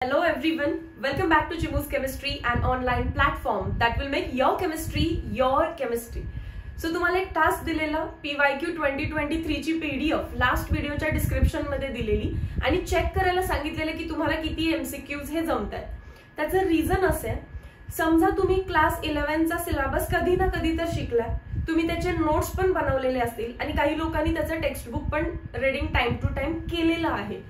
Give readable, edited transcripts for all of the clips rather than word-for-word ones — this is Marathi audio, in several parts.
Hello everyone, welcome back to Chimu's Chemistry, an online platform that will make your chemistry your chemistry. So तुम्हाला एक टास्क दिलेला PYQ 2023 ची PDF लास्ट व्हिडिओच्या डिस्क्रिप्शन मध्ये दिलेली आणि चेक करायला सांगितलेलं की तुम्हाला किती MCQs हे जमतात. त्याचं रिझन असे समजा तुम्ही क्लास 11 चा सिलेबस कधी ना कधी तर शिकलाय, तुम्ही त्याचे नोट्स पण बनवलेले असतील आणि काही लोकांनी त्याचं टेक्स्ट बुक पण रीडिंग टाइम टू टाइम केलेलं आहे.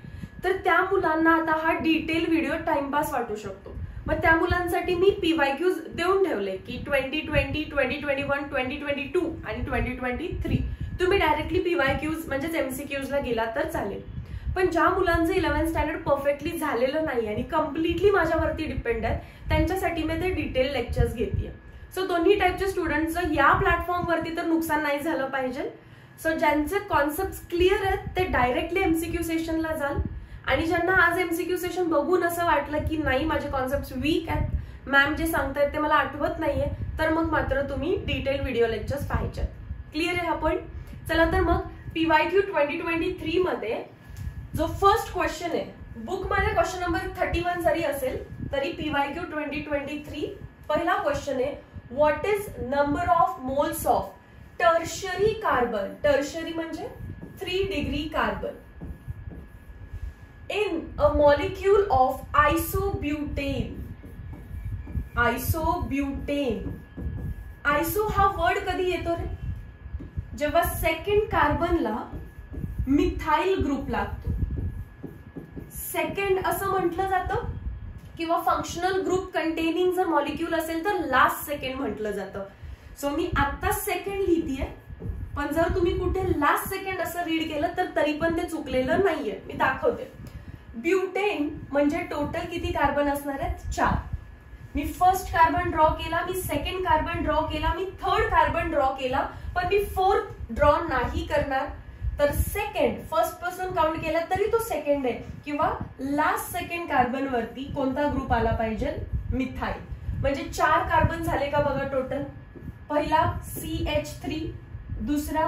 तर त्या मुलांना आता हा डिटेल व्हिडिओ टाइमपास वाटू शकतो. मग त्या मुलांसाठी मी PYQs देऊन ठेवले की 2020, 2021, 2022 आणि 2023 तुम्ही डायरेक्टली PYQs म्हणजेच MCQs ला गेला तर चालेल. पण ज्या मुलांचं 11th स्टँडर्ड परफेक्टली झालेलं नाही आणि कम्प्लिटली माझ्यावरती डिपेंड आहे त्यांच्यासाठी मी ते डिटेल लेक्चर्स घेतेय. सो दोन्ही टाइपच्या स्टुडंट्सचं या प्लॅटफॉर्मवरती तर नुकसान नाही झालं पाहिजे. सो ज्यांचे कॉन्सेप्ट क्लिअर आहेत ते डायरेक्टली MCQ सेशनला जाल आणि ज्यांना आज MCQ सेशन बघून असं वाटलं की नाही माझे कॉन्सेप्ट वीक आहेत, मॅम जे सांगतायत ते मला आठवत नाहीये, तर मग मात्र तुम्ही डिटेल व्हिडिओ लेक्चर्स पाहायचे. क्लिअर आहे हा पॉइंट? चला तर मग PYQ 2023 मध्ये जो फर्स्ट क्वेश्चन आहे, बुक मध्ये क्वेश्चन नंबर 31 जरी असेल तरी PYQ 2023 पहिला क्वेश्चन आहे, what is number of moles of tertiary carbon. Tertiary म्हणजे 3 degree carbon in a molecule of isobutane. Isobutane. Iso हा वर्ड कधी येतो रे? जेव्हा सेकंड कार्बनला मिथाइल ग्रुप लागतो. सेकंड असं म्हटलं जातं किंवा फंक्शनल ग्रुप कंटेनिंग जर मॉलिक्यूल असेल तर लास्ट सेकंड म्हटलं जातं. सो मी आता सेकंड लिहितीये, पण जर तुम्ही कुठे लास्ट सेकंड असं रीड केलं तर तरी पण ते चुकलेलं नाहीये. मी दाखवते. ब्युटेन म्हणजे टोटल किती कार्बन असणार आहेत? 4. मी फर्स्ट कार्बन ड्रॉ केला, मी सेकंड कार्बन ड्रॉ केला, मी थर्ड कार्बन ड्रॉ केला, पण मी फोर्थ ड्रॉ नाही करणार. तर सेकंड फर्स्ट पासून काउंट केला तरी तो सेकंड आहे किंवा लास्ट सेकंड कार्बन वरती कोणता ग्रुप आला पाहिजे? मिथाइल. म्हणजे 4 कार्बन झाले का बघा टोटल. पहिला CH3, दुसरा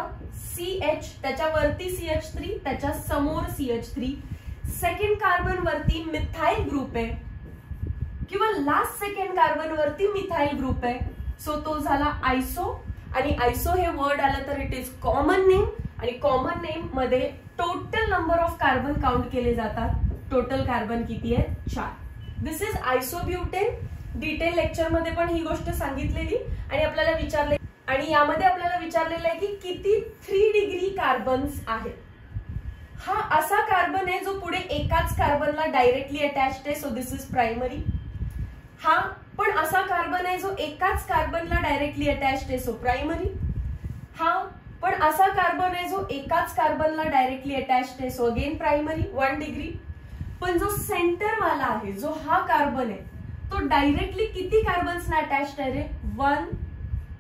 CH, त्याच्यावरती CH3, त्याच्या समोर CH3, सेकंड कार्बन वरती मिथाइल ग्रुप आहे किंवा लास्ट सेकंड कार्बन वरती मिथाइल ग्रुप आहे. सो तो झाला आयसो. आणि आयसो हे वर्ड आलं तर इट इज कॉमन नेम आणि कॉमन नेम मध्ये total number of carbon count केले जातात. टोटल कार्बन किती आहे? 4. दिस इज आयसोब्युटेन. डिटेल लेक्चर मध्ये पण ही गोष्ट सांगितलेली आणि आपल्याला विचारले आणि यामध्ये आपल्याला विचारलेलं आहे की किती 3 डिग्री कार्बन्स आहेत. हा असा कार्बन आहे जो पुढे एकाच कार्बनला डायरेक्टली अटॅच्ड आहे. So this is primary. हा पण असा कार्बन आहे जो एकाच कार्बनला डायरेक्टली अटॅच्ड आहे. So primary. हा पण असा कार्बन आहे जो एकाच कार्बनला डायरेक्टली अटॅच्ड आहे. So again primary 1 degree. पण जो सेंटर वाला आहे, जो हा कार्बन आहे, तो डायरेक्टली किती कार्बन्सना अटॅच्ड आहे रे? 1,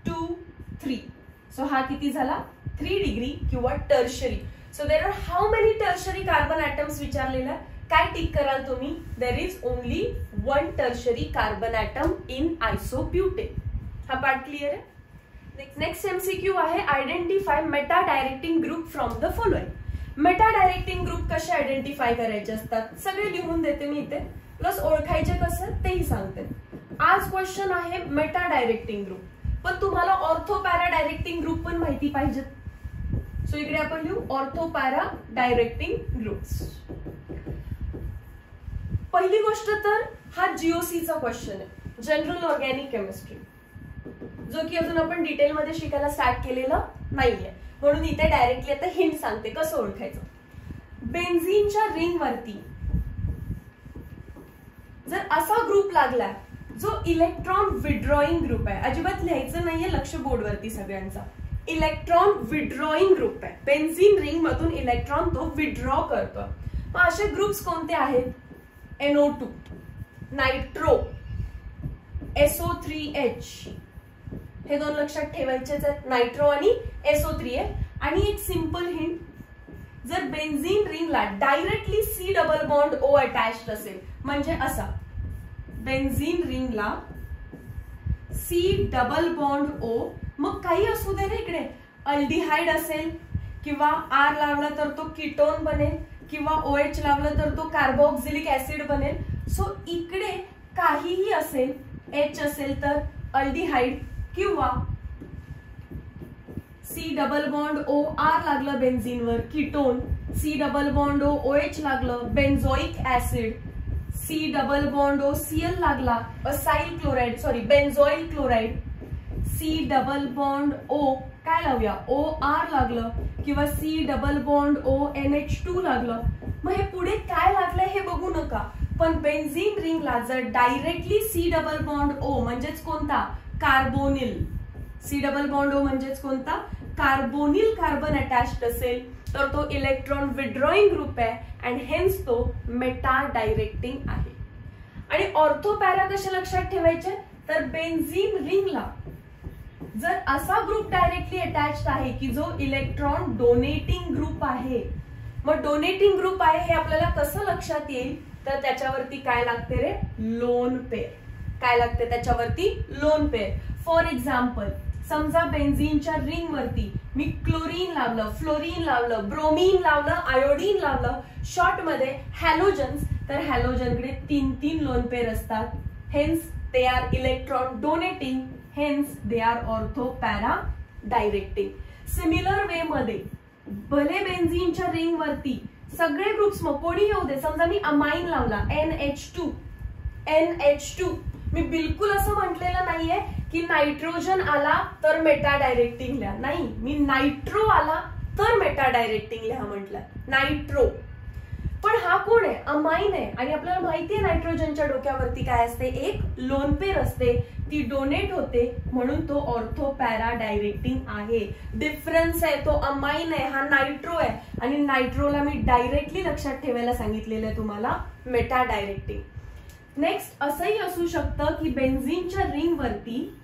2, 3. सो हा किती झाला? 3 डिग्री किंवा tertiary. So there are how many tertiary carbon atoms विचारलेला. काय टिक कराल तुम्ही? There is only 1 tertiary carbon atom in isobutane. हा पार्ट क्लिअर आहे? नेक्स्ट MCQ आहे, identify Meta directing group from the following. Meta directing group कसे आयडेंटिफाय करायचे असतात सगळे लिहून देते मी इथे, प्लस ओळखायचे कसं तेही सांगते. आज क्वेश्चन आहे मेटा डायरेक्टिंग ग्रुप, पण तुम्हाला ऑर्थो पॅरा डायरेक्टिंग ग्रुप पण माहिती पाहिजे. सो इकडे आपण लिहू ऑर्थो पॅरा डायरेक्टिंग ग्रुप्स. पहिली गोष्ट तर हा GOC चा क्वेश्चन आहे, जनरल ऑर्गॅनिक केमिस्ट्री, जो की अजून आपण डिटेल मध्ये शिकायला स्टार्ट केलेलं नाहीये, म्हणून इथे डायरेक्टली आता हिंट सांगते कसं ओळखायचं. बेन्झीनच्या रिंग वरती जर असा ग्रुप लागला जो इलेक्ट्रॉन विड्रॉइंग ग्रुप आहे, अजिबात लिहायचं नाहीये, लक्ष बोर्डवरती सगळ्यांचा, इलेक्ट्रॉन विड्रॉइंग ग्रुप आहे. बेन्झीन रिंग मधून इलेक्ट्रॉन तो विड्रॉ करतो. मग असे ग्रुप्स कोणते आहेत? NO2, नायट्रो, SO3H, हे 2 लक्षात ठेवायचेच आहेत. नायट्रो आणि SO3 आहे. आणि एक सिंपल हिंट, जर बेन्झीन रिंगला directly C double bond O attached असेल, म्हणजे असा बेन्झीन रिंगला C डबल बॉन्ड O, मग काही असू दे रे, इकडे अल्डिहाइड असेल किंवा R लावला तर तो कीटोन बनेल किंवा OH लावलं तर तो कार्बोक्सिलिक ऍसिड बनेल, सो इकडे काहीही असेल, H असेल तर अल्डिहाइड किंवा C डबल बॉन्ड OR लागलं बेन्झीनवर ketone, C double bond OH लागलं benzoic acid, C double bond OCl लागला acyl chloride sorry benzoyl chloride, C double bond O काय लावूया OR लागलं किंवा C डबल बॉन्ड ONH2 लागलं. मग हे पुढे काय लागलंय हे बघू नका, पण बेन्झीन रिंगला जर directly C double bond O म्हणजेच कोणता carbonyl, C double bond O म्हणजेच कोणता कार्बोनिल कार्बन अटॅच्ड असेल तर तो इलेक्ट्रॉन विड्रॉइंग ग्रुप आहे अँड हेन्स तो मेटा डायरेक्टिंग आहे. आणि ऑर्थो पॅरा कशा लक्षात ठेवायचे तर बेन्झीन रिंगला जर असा ग्रुप डायरेक्टली अटॅच्ड आहे की जो इलेक्ट्रॉन डोनेटिंग ग्रुप आहे. मग डोनेटिंग ग्रुप आहे हे आपल्याला कसं लक्षात येईल तर त्याच्यावरती काय लागते रे लोन पेअर. काय लागते त्याच्यावरती लोन पेअर. फॉर एक्झाम्पल समजा बेन्झीनच्या रिंग वरती मी क्लोरीन लावलं, फ्लोरीन लावलं, ब्रोमीन लावलं, आयोडीन लावलं, शॉर्ट मध्ये हॅलोजन्स, तर हॅलोजनकडे 3 लोन पेअर असतात. Hence they are electron donating, hence they are ortho para directing. Similar way मध्ये भले बेन्झीनच्या रिंग वरती सगळे ग्रुप्स मग कोणी येऊ दे, समजा मी अमाइन लावला NH2, मी बिलकुल असं म्हटलेलं नाहीये की नायट्रोजन आला तर मेटा डायरेक्टिंग लिहा, नाही मी नायट्रो आला तर मेटा डायरेक्टिंग लिहा म्हटलं नायट्रो. पण हा कोण आहे अमाइन आहे आणि आपल्याला माहिती आहे नायट्रोजनच्या डोक्यावरती काय असते एक लोन पेअर असते, ती डोनेट होते म्हणून तो ऑर्थो पॅरा डायरेक्टिंग आहे. डिफरन्स आहे, तो अमाइन आहे हा नायट्रो आहे आणि नायट्रोला मी डायरेक्टली लक्षात ठेवायला सांगितलेलं आहे तुम्हाला मेटा डायरेक्टिंग. नेक्स्ट असंही असू शकतं की बेन्झीनच्या रिंग वरती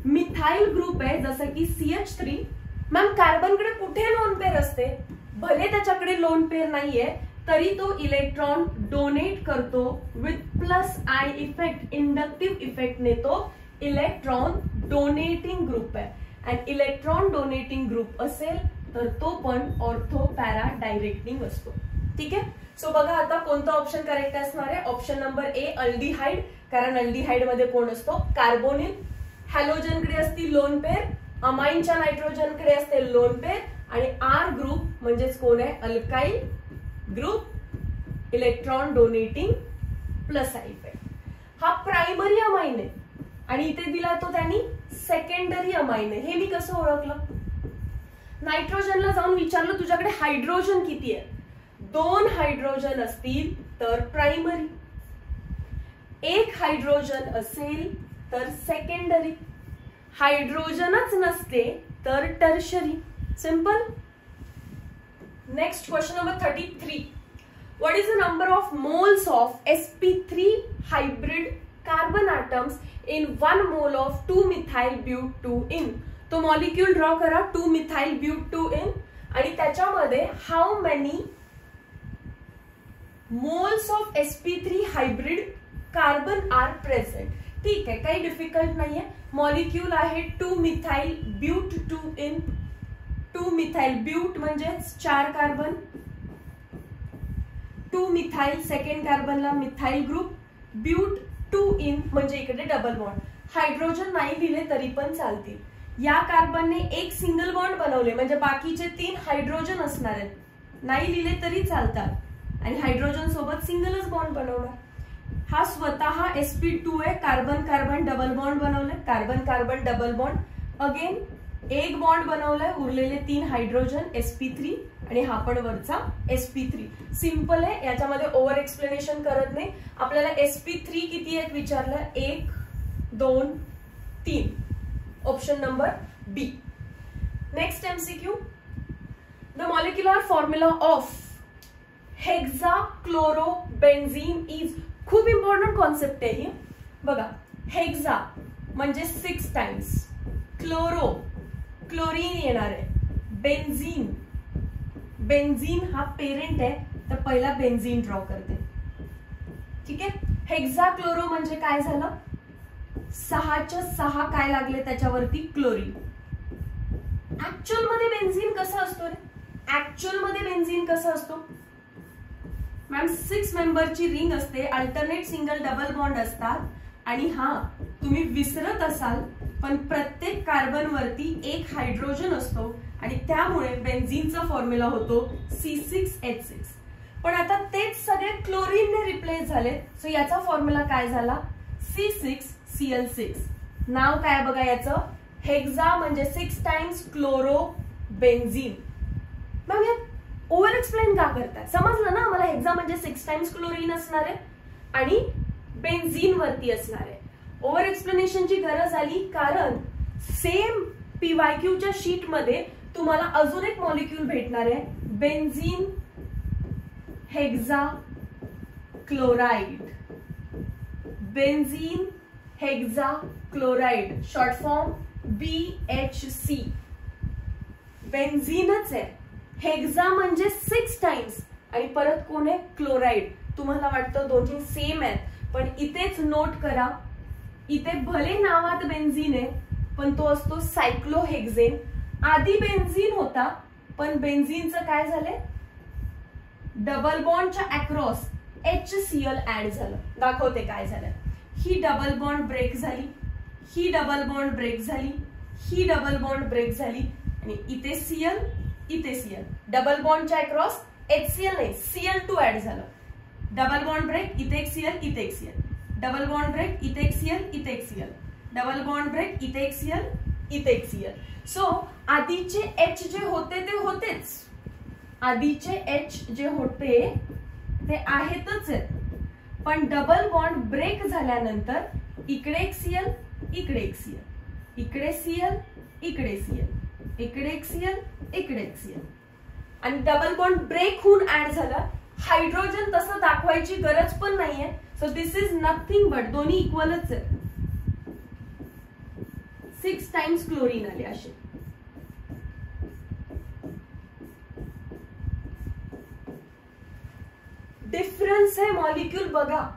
मिथाइल ग्रुप आहे जसं की CH3. मॅम कार्बनकडे कुठे लोन पेअर असते, भले त्याच्याकडे लोन पेअर नाहीये तरी तो इलेक्ट्रॉन डोनेट करतो with plus I effect, inductive इफेक्टने तो इलेक्ट्रॉन डोनेटिंग ग्रुप आहे. अँड इलेक्ट्रॉन डोनेटिंग ग्रुप असेल तर तो पण ऑर्थो पॅरा डायरेक्टिंग असतो. ठीक आहे. सो बघा आता कोणता ऑप्शन करेक्ट असणार आहे. ऑप्शन नंबर A अल्डिहाइड, कारण अल्डिहाइड मध्ये कोण असतो कार्बोनिल. हॅलोजनकडे असती लोन पेअर, अमाइनच्या नायट्रोजनकडे असते लोन पेअर आणि R ग्रुप म्हणजेच कोण आहे alkyl group, electron donating plus I effect. हा प्रायमरी अमाइन आहे आणि इथे दिला तो त्यांनी सेकंडरी अमाइन आहे. हे मी कसं ओळखलं, नायट्रोजनला जाऊन विचारलं तुझ्याकडे हायड्रोजन किती आहे, 2 हायड्रोजन असतील तर प्रायमरी, 1 हायड्रोजन असेल तर सेकंडरी, हायड्रोजनच नसते तर tertiary. Simple. Next question number 33. What is the number of moles of sp3 hybrid carbon atoms in 1 mole of 2-methyl-but2-ene? तो मॉलिक्यूल ड्रॉ करा 2-methyl-but2-ene आणि त्याच्यामध्ये how many moles of sp3 hybrid carbon are present. ठीक आहे, काही डिफिकल्ट नाहीये. मॉलिक्यूल आहे 2-methyl-but2-ene. 2-methyl-but म्हणजे 4 कार्बन, 2-methyl सेकंड कार्बनला मिथाइल ग्रुप, but2-ene म्हणजे इकडे डबल बॉन्ड. हायड्रोजन नाही दिले तरी पण चालतील. या कार्बनने एक सिंगल बॉन्ड बनवले म्हणजे बाकीचे 3 हायड्रोजन असणार आहेत, नाही लिहिले तरी चालतात आणि हायड्रोजन सोबत सिंगलच बॉन्ड बनवणार. हा स्वतः sp2 आहे, कार्बन कार्बन डबल बॉन्ड बनवले, carbon carbon double bond, again एक बॉन्ड बनवलाय, उरलेले 3 हायड्रोजन sp3 आणि हा पण वरचा sp3. सिंपल आहे, याच्यामध्ये ओव्हर एक्सप्लेनेशन करत नाही. आपल्याला sp3 किती आहेत विचारलं, 1 2 3. Option number B. Next MCQ. The molecular formula of hexachlorobenzene is. खूप इम्पॉर्टंट कॉन्सेप्ट आहे ही बघा. हेक्सा म्हणजे 6 टाइम्स, क्लोरो क्लोरीन येणार आहे, बेन्झीन बेन्झीन हा पेरेंट आहे तर पहिला बेन्झीन ड्रॉ करते. ठीक आहे. हेक्साक्लोरो म्हणजे काय झालं, 6च्या 6 काय लागले त्याच्यावरती क्लोरीन. ऍक्च्युअल मध्ये बेन्झीन कसं असतो रे, ऍक्च्युअल मध्ये बेन्झीन कसं असतो मॅम 6 मेंबरची रिंग असते, अल्टरनेट सिंगल डबल बॉन्ड असतात. आणि हा तुम्ही विसरत असाल पण प्रत्येक कार्बन वरती एक हायड्रोजन असतो आणि त्यामुळे बेन्झीनचा फॉर्म्युला होतो C6H6. पण आता तेच सगळे क्लोरीनने रिप्लेस झाले. सो याचा फॉर्म्युला काय झाला? C6Cl6. नाव काय बघा याचं? हेक्सा म्हणजे 6 टाइम्स क्लोरो बेन्झीन. मॅम हे ओव्हर एक्सप्लेन का करताय? समजलं ना मला? हेक्सा म्हणजे 6 टाइम्स क्लोरीन असणार आहे आणि बेन्झीन वरती असणार आहे. ओव्हर एक्सप्लेनेशनची गरज आली कारण सेम PYQच्या शीट मध्ये तुम्हाला अजून एक मॉलिक्यूल भेटणार आहे, benzene hexa chloride. Benzene hexa chloride, short form BHC. बेन्झीनच आहे. हेक्सा म्हणजे 6 टाइम्स आणि परत कोण आहे? क्लोराइड. तुम्हाला वाटतं दोन्ही सेम आहेत, पण इथेच नोट करा, इथे भले नावात बेन्झीन आहे पण तो असतो सायक्लोहेक्झेन. आधी बेन्झीन होता पण बेन्झीनचं काय झालंय? डबल बॉन्डच्या अक्रॉस HCl ऍड झालं. दाखवते काय झालं. ही डबल बॉन्ड ब्रेक झाली, ही डबल बॉन्ड ब्रेक झाली, ही डबल बॉन्ड ब्रेक झाली आणि इथे Cl, इथे Cl. डबल बॉन्डच्या अक्रॉस HCl नाही Cl2 ऍड झालं. डबल बॉन्ड ब्रेक, इथे एक Cl, इथे एक Cl. डबल बॉन्ड ब्रेक, इथे एक Cl, इथे एक Cl. डबल बॉन्ड ब्रेक, इथे एक Cl, इथे एक Cl. सो आधीचे H जे होते ते होतेच. आधीचे H जे होते ते आहेतच आहेत, पण डबल बॉन्ड ब्रेक झाल्यानंतर इकडे एक Cl, इकडे एक Cl, इकडे Cl, इकडे Cl, इकडे एक Cl, इकडे एक Cl. आणि डबल बॉन्ड ब्रेक होऊन ऍड झाला. हायड्रोजन तसं दाखवायची गरज पण नाहीये. So this is nothing but दोन्ही इक्वलच आहे. 6 टाइम्स क्लोरीन आले असे. डिफरन्स आहे मॉलिक्यूल बघा.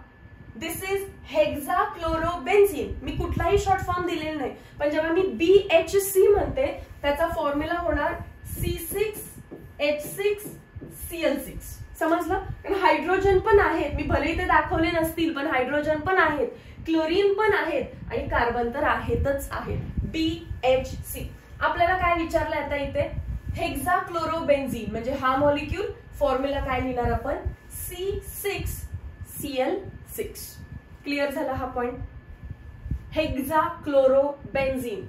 दिस इज हेक्सा क्लोरोबेन्झीन. मी कुठलाही शॉर्ट फॉर्म दिलेला नाही, पण जेव्हा मी BHC म्हणते त्याचा फॉर्म्युला होणार C6H6Cl6. समजलं? कारण हायड्रोजन पण आहेत, मी भले ते दाखवले नसतील पण हायड्रोजन पण आहेत, क्लोरीन पण आहेत आणि कार्बन तर आहेतच आहेत. BHC. आपल्याला काय विचारलं आता इथे? हेक्सा क्लोरोबेन्झीन म्हणजे हा मॉलिक्यूल. फॉर्म्युला काय लिहिणार आपण? C6Cl6. क्लिअर झाला हा point? Hexachlorobenzene.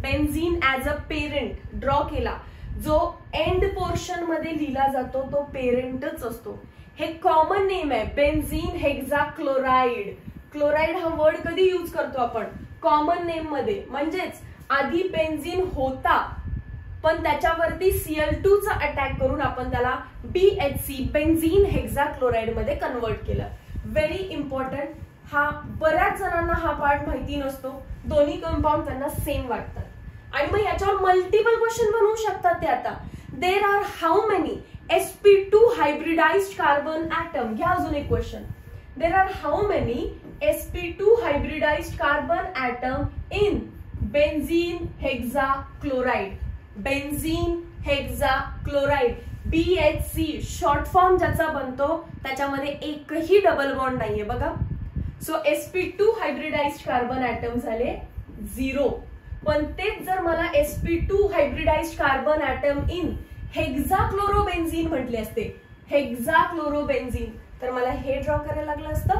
Benzene as a parent draw केला. जो एंड पोर्शन मध्ये लिहिला जातो तो पेरेंटच असतो. हे कॉमन नेम आहे, बेन्झीन हेक्सा क्लोराइड. क्लोराइड हा वर्ड कधी यूज करतो आपण? कॉमन नेम मध्ये. म्हणजेच आधी बेन्झीन होता पण त्याच्यावरती Cl2 चा अटॅक करून आपण त्याला BHC बेन्झीन हेक्सा क्लोराइड मध्ये कन्वर्ट केलं. Very important. हा बऱ्याच जणांना हा पार्ट माहिती नसतो. दोन्ही कंपाऊंड त्यांना सेम वाटतात आणि मग याच्यावर मल्टिपल क्वेश्चन बनवू शकतात ते. आता there are how many sp2 hybridized carbon atom. घ्या अजून एक question. There are how many sp2 hybridized carbon atom in benzene hexa chloride. Benzene hexa chloride BHC short form ज्याचा बनतो त्याच्यामध्ये एकही डबल बॉन्ड नाहीये बघा. So sp2 hybridized carbon atom झाले 0. पण तेच जर मला sp2 hybridized carbon atom in hexachlorobenzene म्हटले असते, हेक्सा क्लोरोबेन्झीन, तर मला हे ड्रॉ करायला लागलं असतं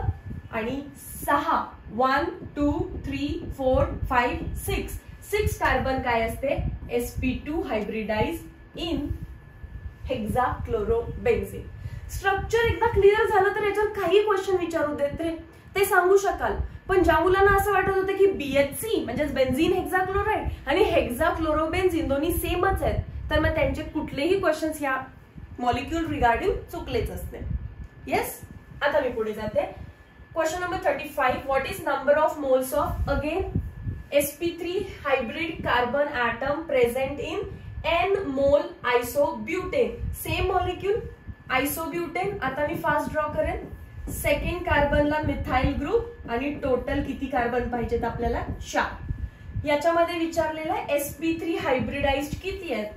आणि 6 1 2 3 4 5 6 कार्बन काय असते? sp2 hybridized in hexachlorobenzene. Structure एकदा क्लिअर झालं तर याच्यावर काही क्वेश्चन विचारू देत रे ते सांगू शकाल. पण ज्या मुलांना असं वाटत होतं की BHC म्हणजे बेन्झीन हेक्सा क्लोराइड आणि हेक्सा क्लोरोबेन्झीन दोन्ही सेमच आहेत, तर मग त्यांचे कुठलेही क्वेश्चन्स या मॉलिक्यूल रिगार्डिंग चुकलेच असते. येस. आता मी पुढे जाते. Question number 35. What is number of moles of again sp3 hybrid carbon atom present in n mole isobutane. Same molecule isobutane. आता मी फास्ट ड्रॉ करेन. सेकंड कार्बनला मिथाइल ग्रुप आणि टोटल किती कार्बन पाहिजेत आपल्याला? 4. याच्यामध्ये विचारलेला आहे sp3 हायब्रिडाइज्ड किती आहेत.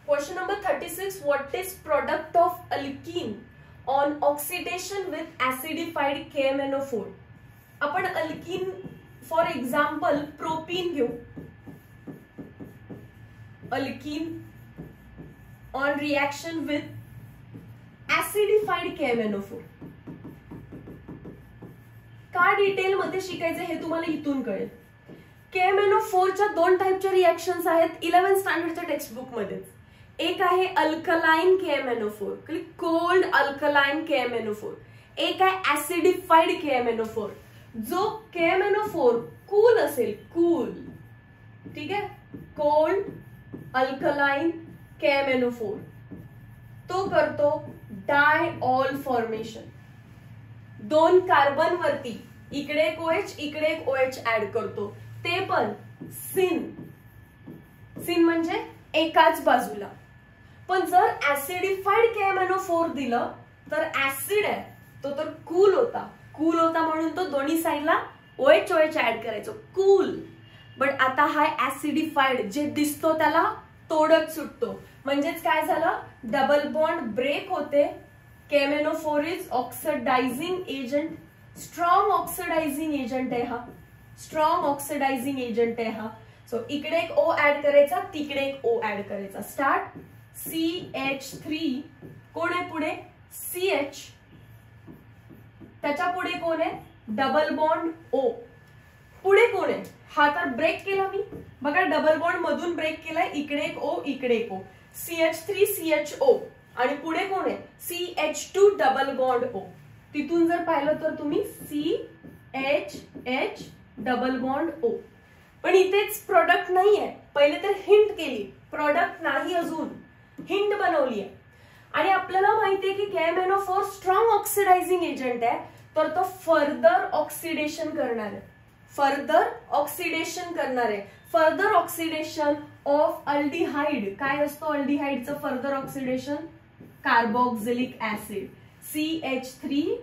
Question number 36. What is product of alkene on oxidation with acidified KMnO4. आपण अल्कीन फॉर एक्झाम्पल प्रोपीन घेऊ. Alkene on reaction with acidified KMnO4. का डिटेल मध्ये शिकायचं हे तुम्हाला इथून कळेल. KMnO4 च्या 2 टाईपच्या रिएक्शन्स आहेत 11th स्टँडर्डच्या टेक्स्टबुक मध्ये. एक आहे alkaline KMnO4, cold alkaline KMnO4. एक आहे ऍसिडिफाईड KMnO4. जो KMnO4 कूल असेल, कूल, ठीक आहे, कोल्ड अल्कलाइन KMnO4 तो करतो डायऑल फॉर्मेशन. 2 कार्बन वरती इकडे एक OH इकडे एक OH ऍड करतो, ते पण सिन. सिन म्हणजे एकाच बाजूला. पण जर ऍसिडिफाईड KMnO4 दिलं तर ऍसिड आहे तो तर कूल होता. कूल होता म्हणून तो दोन्ही साईडला OH ऍड करायचो, कूल. बट आता हा ऍसिडिफाईड जे दिसतो त्याला तोडत सुटतो. म्हणजेच काय झालं, डबल बॉन्ड ब्रेक होते. KMnO4 is oxidizing agent, strong oxidizing agent आहे हा, स्ट्रॉंग ऑक्सिडायझिंग एजंट आहे हा. सो इकडे एक O ऍड करायचा, तिकडे एक O ऍड करायचा. स्टार्ट. CH3 कोण आहे पुढे, CH, त्याच्या पुढे कोण आहे, डबल बॉन्ड O. पुढे कोण आहे, हा तर ब्रेक केला मी बघा, डबल बॉन्ड मधून ब्रेक केलाय, इकडे एक O इकडे एक O. CH3 CHO आणि पुढे कोण आहे, CH2 डबल बॉन्ड O. तिथून जर पाहिलं तर तुम्ही CHH डबल बॉन्ड O. पण इथेच प्रोडक्ट नाहीये, पहिले तर हिंट केली, प्रोडक्ट नाही, अजून हिंट बनवली आहे. आणि आपल्याला माहितीये की KMnO4 स्ट्रॉंग ऑक्सिडायझिंग एजंट आहे, तर तो फर्दर ऑक्सिडेशन करणार आहे, फर्दर ऑक्सिडेशन करणार आहे. Further oxidation of aldehyde. काय असतो अल्डिहाइडचं further oxidation, carboxylic acid. CH3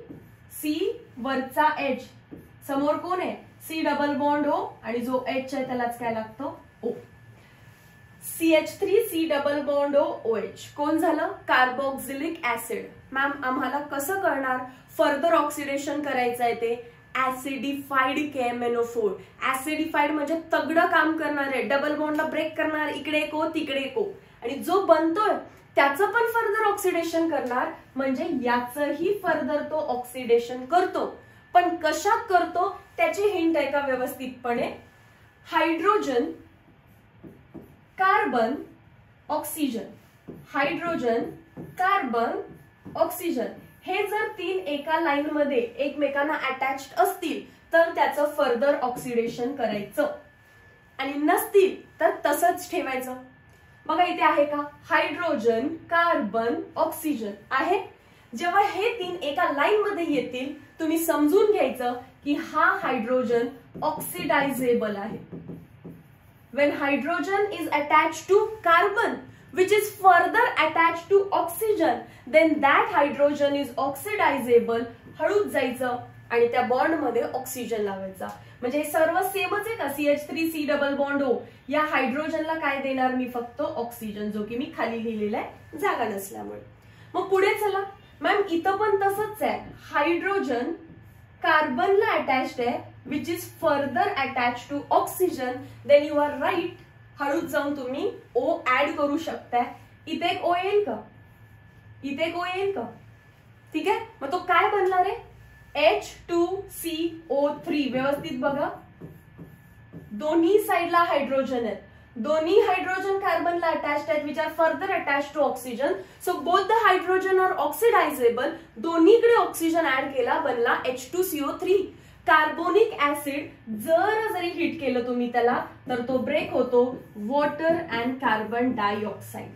C वरचा H, समोर कोण आहे, C डबल बॉन्ड O आणि जो H आहे त्यालाच काय लागतो, O. CH3 C double bond O OH कोण झालं, कार्बोक्सिलिक ऍसिड. मॅम आम्हाला कसं करणार फर्दर ऑक्सिडेशन करायचं आहे ते, ऍसिडिफाईड KMnO4. ऍसिडिफाईड म्हणजे तगडं काम करणार आहे, डबल बॉन्डला ब्रेक करणार, इकडे एक O तिकडे एक O. आणि जो बनतोय त्याचं पण फर्दर ऑक्सिडेशन करणार, म्हणजे याचंही फर्दर तो ऑक्सिडेशन करतो. पण कशात करतो त्याची हिंट आहे का व्यवस्थितपणे. Hydrogen, carbon, oxygen, hydrogen, carbon, oxygen हे जर 3 एका लाईन मध्ये एकमेकांना अटॅच्ड असतील तर त्याचं फर्दर ऑक्सिडेशन करायचं, आणि नसतील तर तसंच ठेवायचं. बघा इथे आहे का, हायड्रोजन, कार्बन, ऑक्सिजन आहे. जेव्हा हे 3 एका लाईन मध्ये येतील तुम्ही समजून घ्यायचं की हा हायड्रोजन ऑक्सिडायझेबल आहे. When hydrogen is attached to carbon, which is further attached to oxygen, then that hydrogen is oxidizable. हळूच जायचं आणि त्या बॉन्ड मध्ये ऑक्सिजन लावायचा. म्हणजे हे सर्व सेमच आहे का, CH3 C double bond O. या हायड्रोजनला काय देणार मी, फक्त ऑक्सिजन, जो की मी खाली लिहिलेला आहे जागा नसल्यामुळे. मग पुढे चला मॅम, इथं पण तसंच आहे, हायड्रोजन कार्बनला अटॅच्ड आहे, which is further attached to oxygen, then you are right. हळूच जाऊन तुम्ही O ऍड करू शकताय. इथे एक O येईल का, इथे एक O येईल का, ठीक आहे. मग तो काय बनणार आहे, H2CO3. व्यवस्थित बघा, दोन्ही साइडला हायड्रोजन आहेत, दोन्ही हायड्रोजन कार्बनला अटॅच्ड आहेत, which are further attached to oxygen. So both the hydrogen are oxidizable. दोन्हीकडे ऑक्सिजन ऍड केला, बनला H2CO3. कार्बोनिक ऍसिड जरी हिट केलं तुम्ही त्याला तर तो ब्रेक होतो, water and carbon dioxide,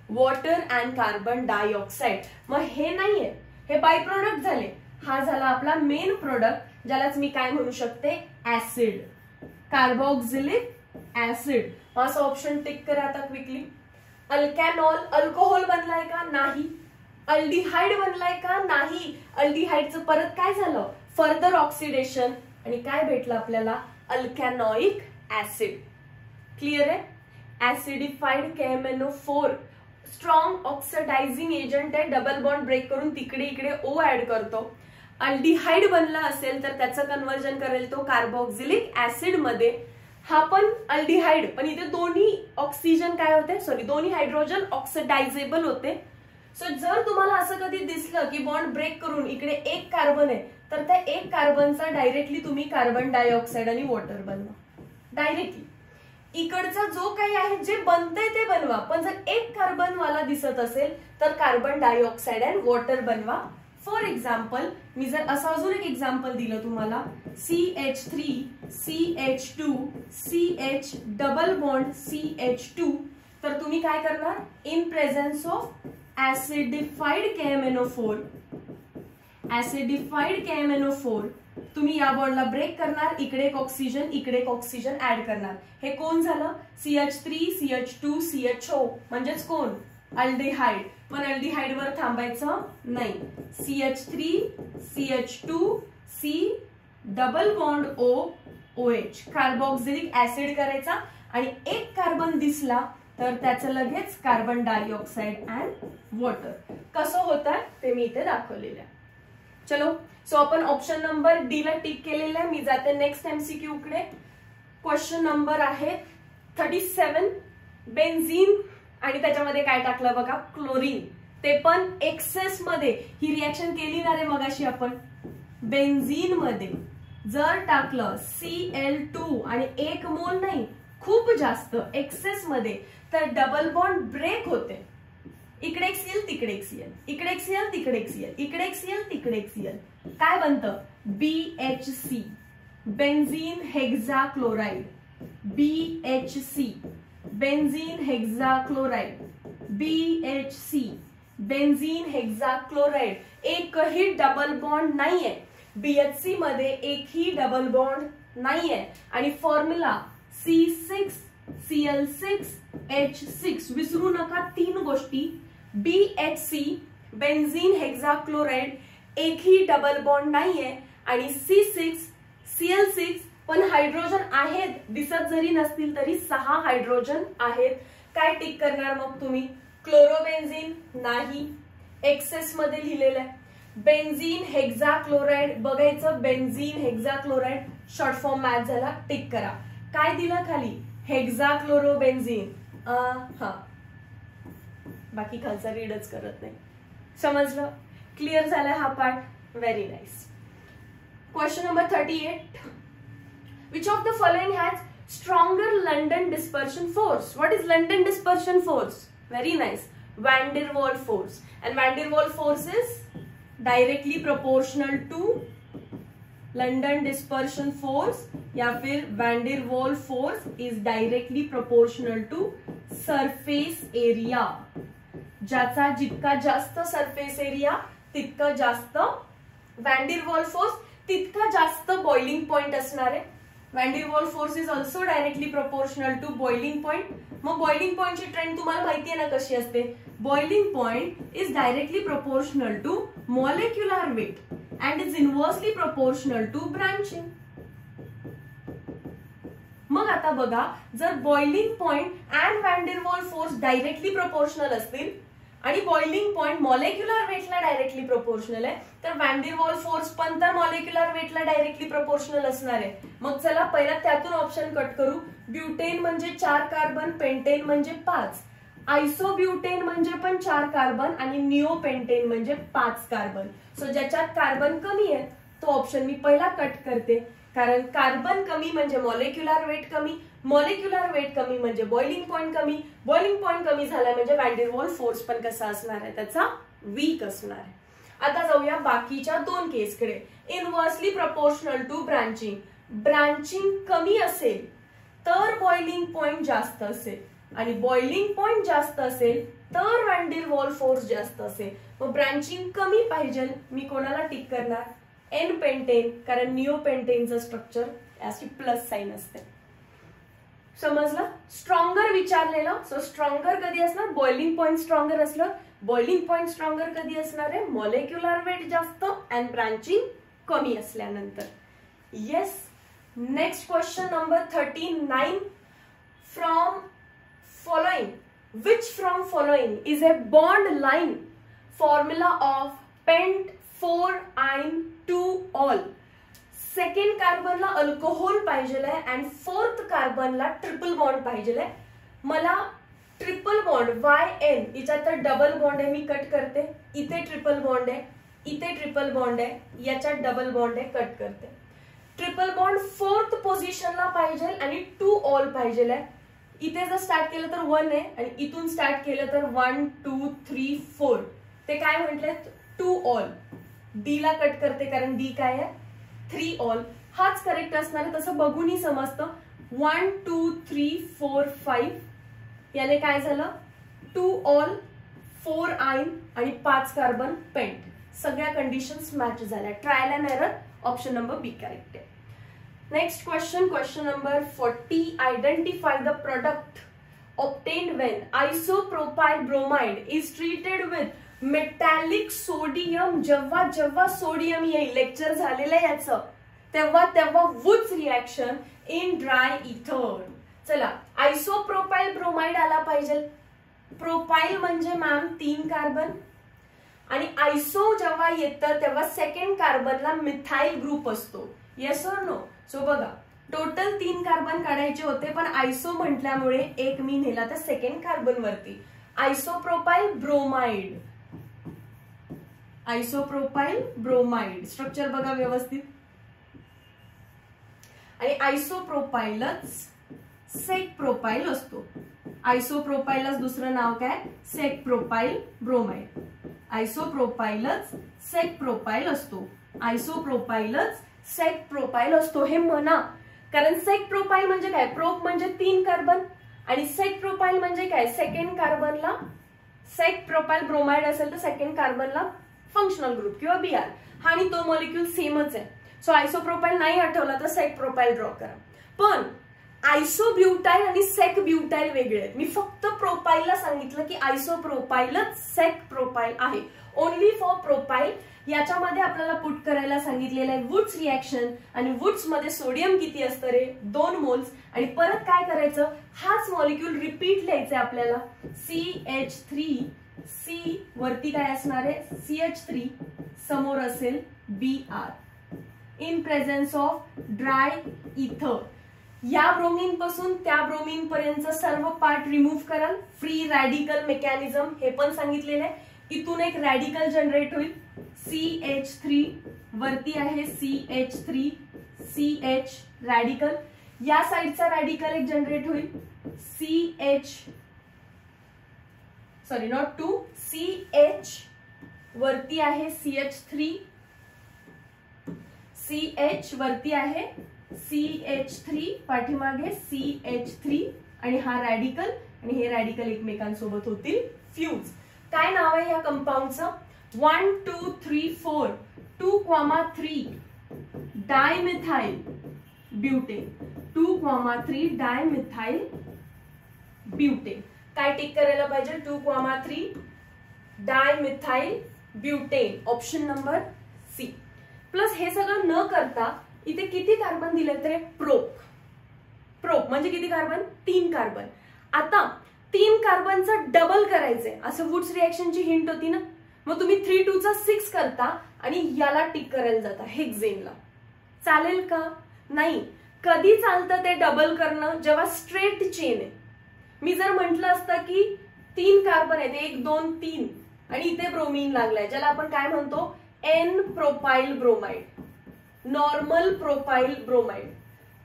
water and carbon dioxide. मग हे नाहीये, हे बाय प्रोडक्ट झाले. हा झाला आपला मेन प्रोडक्ट, ज्यालाच मी काय म्हणू शकते, ऍसिड, कार्बोक्सिलिक ऍसिड. असं ऑप्शन टिक करा आता क्विकली. अल्कॅनॉल, अल्कोहोल बनलाय का, नाही. अल्डिहाइड बनलाय का, नाही. अल्डिहाइडचं परत काय झालं, फर्दर ऑक्सिडेशन, आणि काय भेटलं आपल्याला, अल्कॅनॉइक ऍसिड. क्लिअर आहे. ऍसिडिफाईड KMnO4 स्ट्रॉंग ऑक्सिडायझिंग एजंट आहे, डबल बॉन्ड ब्रेक करून तिकडे इकडे ओ ऍड करतो. अल्डिहाइड बनला असेल तर त्याचं कन्व्हर्जन करेल तो कार्बोक्सिलिक ऍसिड मध्ये. हा पण अल्डिहाइड, पण इथे दोन्ही ऑक्सिजन काय होते, सॉरी दोन्ही हायड्रोजन ऑक्सिडायझेबल होते. सो जर तुम्हाला असं कधी दिसलं की बॉन्ड ब्रेक करून इकडे एक कार्बन आहे, तर त्या एक कार्बनचा डायरेक्टली तुम्ही कार्बन डायऑक्साइड आणि वॉटर बनवा डायरेक्टली. इकडचा जो काही आहे जे बनतंय ते बनवा, पण जर एक कार्बन वाला दिसत असेल तर कार्बन डायऑक्साइड अँड वॉटर बनवा. फॉर एक्झाम्पल मी जर असं अजून एक एक्झाम्पल दिलं तुम्हाला, CH3 CH2 CH double bond CH2, तर तुम्ही काय करणार, इन प्रेझेन्स ऑफ ऍसिडिफाईड KMnO4 तुम्ही या बॉन्डला ब्रेक करणार, इकडे एक ऑक्सिजन इकडे एक ऑक्सिजन ऍड करणार. हे कोण झालं, CH3 CH2 CHO म्हणजेच कोण, अल्डिहाइड. पण अल्डिहाइड वर थांबायचं नाही. CH3 CH2 C double bond O OH carboxylic acid करायचा, आणि एक कार्बन दिसला तर त्याचं लगेच कार्बन डायऑक्साइड अँड वॉटर. कसं होतं ते मी इथे दाखवलेलं आहे. चलो, सो आपण ऑप्शन नंबर डी ला टिक केलेलं आहे. मी जाते नेक्स्ट MCQ कडे. क्वेश्चन नंबर आहे 37. बेन्झीन आणि त्याच्यामध्ये काय टाकलं बघा, क्लोरीन. ते पण एक्सेस मध्ये. ही रिएक्शन केली ना रे मगाशी आपण. बेन्झीन मध्ये जर टाकलं Cl2 आणि 1 मोल नाही, खूप जास्त एक्सेस मध्ये, तर डबल बॉन्ड ब्रेक होते. इकडे एक Cl तिकडे एक Cl, इकडे एक Cl तिकडे एक Cl, इकडे एक Cl तिकडे एक Cl. काय बनतं, BHC benzene hexachloride. BHC benzene hexachloride. BHC benzene hexachloride. एकही डबल बॉन्ड नाहीये. BHC मध्ये एकही डबल बॉन्ड नाहीये. आणि फॉर्म्युला C6Cl6H6. विसरू नका 3 गोष्टी. BHC बेन्झीन हेक्साक्लोराइड, एकही डबल बॉन्ड नाहीये, आणि C6Cl6 पण हायड्रोजन आहेत, दिसत जरी नसतील तरी 6 हायड्रोजन आहेत. काय टिक करणार मग तुम्ही, क्लोरोबेन्झीन नाही, एक्सेस मध्ये लिहिलेलं आहे. बेन्झीन हेक्साक्लोराइड बघायचं, benzene hexachloride short form match झाला, टिक करा. काय दिलं खाली, हेक्साक्लोरोबेन्झीन. हा, बाकी खालचा रीडच करत नाही. समजलं, क्लिअर झालाय हा part. Very nice. Question number 38. Which of the following has stronger London dispersion force? What is London dispersion force? Very nice. Van der Waals force. And Van der Waals force is directly proportional to London dispersion force, या फिर Van der Waals force is directly proportional to surface area. ज्याचा जितका जास्त सरफेस एरिया तितका जास्त Van der Waals force, तितका जास्त बॉइलिंग पॉइंट असणार आहे. Van der Waals force is also directly proportional to boiling point. मग बॉइलिंग पॉइंटची ट्रेंड तुम्हाला माहिती आहे ना कशी असते. Boiling point is directly proportional to molecular weight and is inversely proportional to branching. मग आता बघा, जर boiling point and Van der Waals force directly proportional असतील आणि बॉइलिंग पॉइंट मॉलिक्युलर वेटला डायरेक्टली प्रोपोर्शनल आहे, तर Van der Waals फोर्स पण तर मॉलिक्युलर वेटला डायरेक्टली प्रोपोर्शनल असणार आहे. मग चला पहिला त्यातून ऑप्शन कट करू. ब्युटेन म्हणजे 4 कार्बन, पेंटेन म्हणजे 5, आयसोब्युटेन म्हणजे पण 4 कार्बन, आणि निओपेंटेन म्हणजे 5 कार्बन. सो ज्याच्यात कार्बन कमी आहे तो ऑप्शन मी पहिला कट करते, कारण कार्बन कमी म्हणजे मॉलिक्युलर वेट कमी, मॉलिक्युलर वेट कमी म्हणजे बॉइलिंग पॉइंट कमी, बॉइलिंग पॉइंट कमी झाला म्हणजे Van der Waals फोर्स पण कसा असणार आहे, त्याचा वीक असणार आहे. आता जाऊया बाकीच्या 2 केसकडे. Inversely proportional to branching. Branching कमी असेल तर बॉइलिंग पॉइंट जास्त असेल, आणि बॉइलिंग पॉइंट जास्त असेल तर Van der Waals फोर्स जास्त असेल. मग ब्रांचिंग कमी पाहिजे, मी कोणाला टिक करणार, एन पेंटेन, कारण निओपेंटेनचं स्ट्रक्चर याची प्लस साइन असते. समजलं. स्ट्रॉंगर विचारलेलं. सो स्ट्रॉंगर कधी असणार, बॉइलिंग पॉइंट स्ट्रॉंगर असलं. बॉइलिंग पॉइंट स्ट्रॉंगर कधी असणार आहे, मॉलिक्युलर वेट जास्त अँड ब्रांचिंग कमी असल्यानंतर. Yes. Next question number 39. From following Which from following is a bond line formula of pent 4-ine-2-ol? Second कार्बनला अल्कोहोल पाहिजेल आहे आणि फोर्थ कार्बनला ट्रिपल बॉन्ड पाहिजेल आहे. मला ट्रिपल बॉन्ड YN, याच्यात तर डबल बॉन्ड आहे, मी कट करते. इथे ट्रिपल बॉन्ड आहे, इथे ट्रिपल बॉन्ड आहे, याच्यात डबल बॉन्ड आहे, कट करते. ट्रिपल बॉन्ड फोर्थ पोझिशनला पाहिजे आणि 2-ऑल पाहिजे आहे. इथे जर स्टार्ट केलं तर 1 आहे आणि इथून स्टार्ट केलं तर 1 2 3 4. ते काय म्हटले 2-ऑल. डी ला कट करते कारण डी काय आहे 3-ऑल. हाच करेक्ट असणार आहे, तसं बघूनही समजतं. 1 2 3 4 5 याने काय झालं 2-ऑल 4-आइन आणि 5 कार्बन पेंट. सगळ्या कंडिशन्स मॅच झाल्या. Trial and error option number B correct आहे. Next question, question number 40. Identify the product obtained when isopropyl bromide is treated with metallic sodium. जेव्हा जेव्हा सोडियम येईल, लेक्चर झालेलं आहे याचं, तेव्हा तेव्हा वुड्स रिएक्शन इन ड्राय इथर. चला, आयसोप्रोपाइल ब्रोमाइड आला पाहिजे. प्रोपाइल म्हणजे मॅम 3 कार्बन आणि आयसो जेव्हा येतं तेव्हा सेकंड कार्बनला मिथाइल ग्रुप असतो. Yes or no? सो बघा, टोटल 3 कार्बन काढायचे होते, पण आयसो म्हटल्यामुळे एक मी नेला तर सेकंड कार्बन वरती. आयसोप्रोपाइल ब्रोमाइड, आयसोप्रोपाइल ब्रोमाइड स्ट्रक्चर बघा व्यवस्थित. आणि आयसोप्रोपाइलच सेक प्रोपाइल असतो. आयसोप्रोपाइलच दुसरं नाव काय सेक प्रोपाइल ब्रोमाइड. आयसोप्रोपाइलच सेक प्रोपाइल असतो. आयसोप्रोपाइलच सेक प्रोपाइल असतो हे म्हणा, कारण सेक प्रोपाइल म्हणजे काय, प्रोप म्हणजे 3 कार्बन आणि सेक प्रोपाइल म्हणजे काय, सेकंड कार्बनला सेक प्रोपाइल ब्रोमाइड असेल तर सेकंड कार्बनला फंक्शनल ग्रुप किंवा बीआर. हा आणि तो मॉलिक्यूल सेमच आहे. सो आयसोप्रोपाइल नाही आठवला तर सेक प्रोपाइल ड्रॉ करा. पण आयसोब्युटाइल आणि सेक ब्युटाइल वेगळे आहेत. मी फक्त प्रोपाइलला सांगितलं की आयसोप्रोपाइलच सेक प्रोपाइल आहे. ओनली फॉर प्रोपाइल याच्यामध्ये आपल्याला पुट करायला सांगितलेलं आहे वुड्स रिएक्शन. आणि वुड्स मध्ये सोडियम किती असतं रे 2 मोल्स. आणि परत काय करायचं, हाच मॉलिक्यूल रिपीट लिहायचं आपल्याला. CH3, C वरती काय असणार आहे CH3, समोर असेल BR in presence of dry इथर. या ब्रोमीन पासून त्या ब्रोमीन पर्यंत सर्व पार्ट रिमूव्ह कराल. फ्री रॅडिकल मेकॅनिझम हे पण सांगितलेलं आहे. इथून एक रॅडिकल जनरेट होईल. CH3 वरती आहे CH3, CH रॅडिकल. या साइडचा रॅडिकल एक जनरेट होईल CH वरती आहे CH3, CH वरती आहे CH3, पाठीमागे CH3 आणि हा रॅडिकल आणि हे रॅडिकल एकमेकांसोबत होतील फ्यूज. काय नाव आहे या कंपाऊंडचं 1 2 3 4 2,3 डायमिथाइल ब्युटेन. 2,3 dimethyl butane. काय टिक करायला पाहिजे 2,3 dimethyl butane. Option number C. Plus हे सगळं न करता इथे किती कार्बन दिले तर प्रोप. प्रोप म्हणजे किती कार्बन 3 कार्बन. आता 3 कार्बनचं डबल करायचंय असं वुड्स रिएक्शनची हिंट होती ना. मग तुम्ही 3 2 चा 6 करता आणि याला टिक करायला जाता हेक्झेनला. चालेल का? नाही. कधी चालतं ते डबल करणं जेव्हा स्ट्रेट चेन आहे. मी जर म्हटलं असतं की 3 कार्बन आहेत 1 2 3 आणि इथे ब्रोमीन लागलाय ज्याला आपण काय म्हणतो N propyl bromide, normal propyl bromide,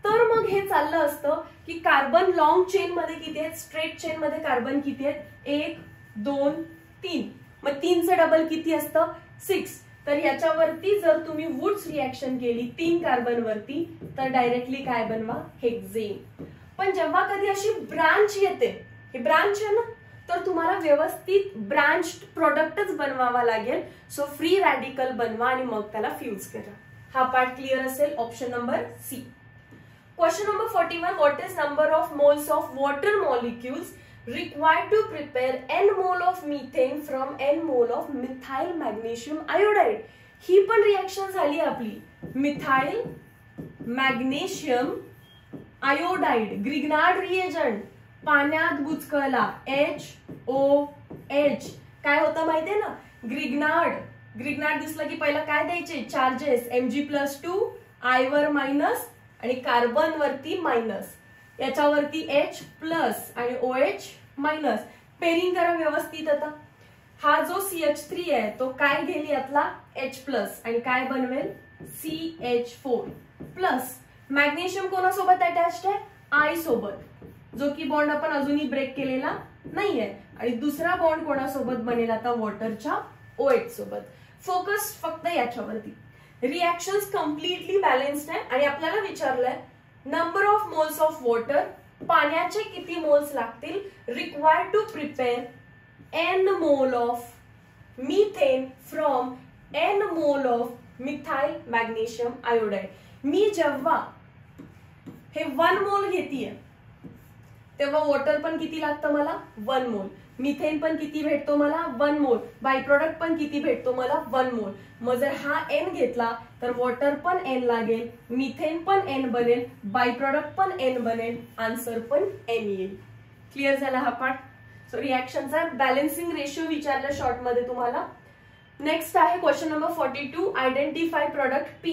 तर मग हे चाललं असतं की कार्बन लॉंग चेन मध्ये किती आहेत, स्ट्रेट चेन मध्ये कार्बन किती आहेत 1 2 3. मग 3चं डबल किती असतं 6. तर ह्याच्यावरती जर तुम्ही वुड्स रिएक्शन केली 3 कार्बन वरती तर डायरेक्टली काय बनवा हेक्झेन. पण जेव्हा कधी अशी ब्रांच येते, हे ब्रांच आहे ना, तर तुम्हाला व्यवस्थित ब्रांच्ड प्रोडक्टच बनवावा लागेल. सो फ्री रॅडिकल बनवा आणि मग त्याला फ्यूज करा. हा पार्ट क्लिअर असेल. Option number C. Question number 41. What is number of moles of water molecules required to prepare N mole of methane from N mole of methyl magnesium iodide. ही पण रिएक्शन झाली आपली. Methyl magnesium iodide, Grignard reagent, पाण्यात बुचकळला HOH. काय होतं माहितीये ना, ग्रिग्नार्ड. ग्रिग्नार्ड दिसलं की पहिला काय द्यायचे, चार्जेस Mg+2 I वर मायनस आणि कार्बन वरती मायनस, याच्यावरती H प्लस आणि OH मायनस. पेरिंग करा व्यवस्थित. आता हा जो CH3 आहे तो काय घेईल यातला H प्लस आणि काय बनवेल CH4 प्लस. मॅग्नेशियम कोणासोबत अटॅच्ड आहे, I सोबत, जो की बॉन्ड आपण अजूनही ब्रेक केलेला नाहीये. आणि दुसरा बॉन्ड कोणासोबत बनेल आता, वॉटरच्या OH सोबत. फोकस फक्त याच्यावरती. रिएक्शन्स कम्प्लिटली बॅलन्स्ड आहे आणि आपल्याला विचारलंय number of moles of water, पाण्याचे किती मोल्स लागतील required to prepare N mole of methane from N mole of methyl magnesium iodide. मी जेव्हा हे 1 मोल घेतीये तेव्हा वॉटर पण किती लागतं मला 1 मोल, मिथेन पण किती भेटतो मला 1 मोल, बाय प्रोडक्ट पण किती भेटतो मला 1 मोल. मग जर हा N घेतला तर वॉटर पण N लागेल, मिथेन पण N बनेल, बाय प्रोडक्ट पण N बनेल, आन्सर पण N येईल. क्लिअर झाला हा पार्ट. सो रिएक्शनचा बॅलन्सिंग रेशिओ विचारला शॉर्ट मध्ये तुम्हाला. नेक्स्ट आहे question number 42. Identify product P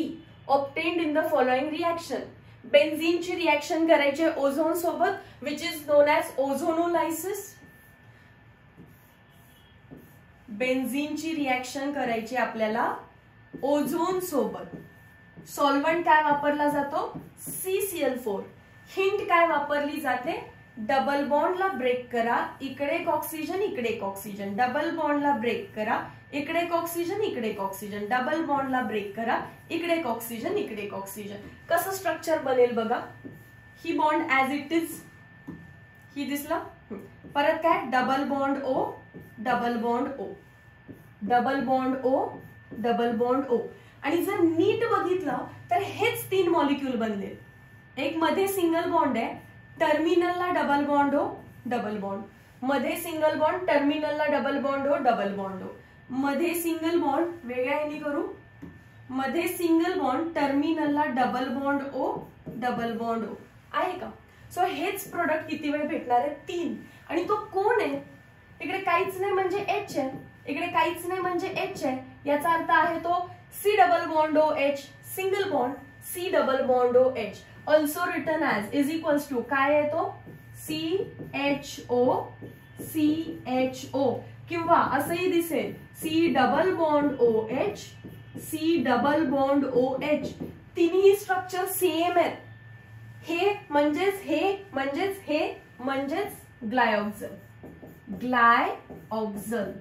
obtained in the following reaction. बेन्झीनची रिएक्शन करायची ओझोन सोबत which is known as ozonolysis. बेन्झीनची रिएक्शन करायची आपल्याला ओझोन सोबत. सॉल्व्हंट काय वापरला जातो CCl4. हिंट काय वापरली जाते, डबल बॉन्डला ब्रेक करा, इकडे एक ऑक्सिजन इकडे एक ऑक्सिजन, डबल बॉन्डला ब्रेक करा, इकडे एक ऑक्सिजन इकडे एक ऑक्सिजन, डबल बॉन्डला ब्रेक करा, इकडे एक ऑक्सिजन इकडे एक ऑक्सिजन. कसं स्ट्रक्चर बनेल बघा. ही बॉन्ड ऍज इट इज, ही दिसला. परत काय double bond O, double bond O, double bond O, double bond O. आणि जर नीट बघितलं तर हेच 3 मॉलिक्यूल बनले. एक मध्ये सिंगल बॉन्ड आहे, टर्मिनलला double bond O, double bond, मध्ये सिंगल बॉन्ड, टर्मिनलला double bond O, double bond O, मध्ये सिंगल बॉन्ड, वेगळ्या याने करू, मध्ये सिंगल बॉन्ड, टर्मिनलला double bond O, double bond O. आहे का. सो हेच प्रोडक्ट किती वेळ भेटणार आहे 3. आणि तो कोण आहे, इकडे काहीच नाही म्हणजे H आहे, इकडे काहीच नाही म्हणजे H आहे. याचा अर्थ आहे तो C double bond OH, single bond C double bond OH, also written as is equals to काय आहे तो CHO, CHO. किंवा असंही दिसेल C double bond OH, C double bond OH. तिन्ही स्ट्रक्चर सेम आहेत. हे म्हणजेच हे म्हणजेच हे म्हणजेच glyoxal. Glyoxal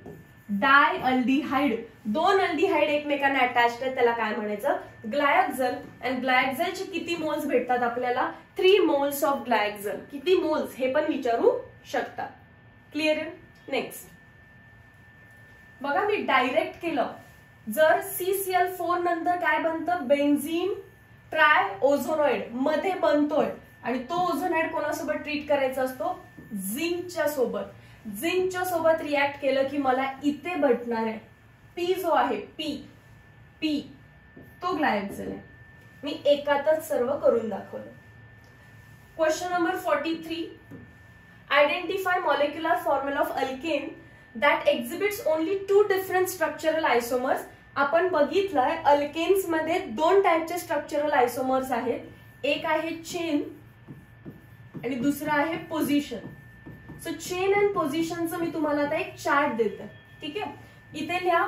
di aldehyde, 2 aldehyde एकमेकांना अटॅच्ड आहेत, त्याला काय म्हणायचं ग्लायऑक्झल. आणि ग्लायऑक्झलचे किती मोल्स भेटतात आपल्याला 3 मोल्स ऑफ ग्लायऑक्झल. किती मोल्स हे पण विचारू शकतात. क्लिअर आहे. नेक्स्ट बघा, मी डायरेक्ट केलं. जर CCl4 नंतर काय बनतं बेन्झीन ट्राय ओझोनॉइड मध्ये बनतोय आणि तो ओझोनॉइड कोणासोबत ट्रीट करायचा असतो झिंकच्या सोबत. झिंकच्या सोबत रिॲक्ट केलं की मला इथे भेटणार आहे P जो आहे P तो ग्लायऑक्झल आहे. मी एकातच सर्व करून दाखवलं. Question number 43. Identify molecular formula of alkane that exhibits only 2 different structural isomers. आपण बघितलंय अल्केन्स मध्ये 2 टाइपचे स्ट्रक्चरल आयसोमर्स आहेत. एक आहे चेन आणि दुसरा आहे पोझिशन. सो चेन अँड पोझिशनचं मी तुम्हाला आता एक चार्ट देते. ठीक आहे, इथे लिहा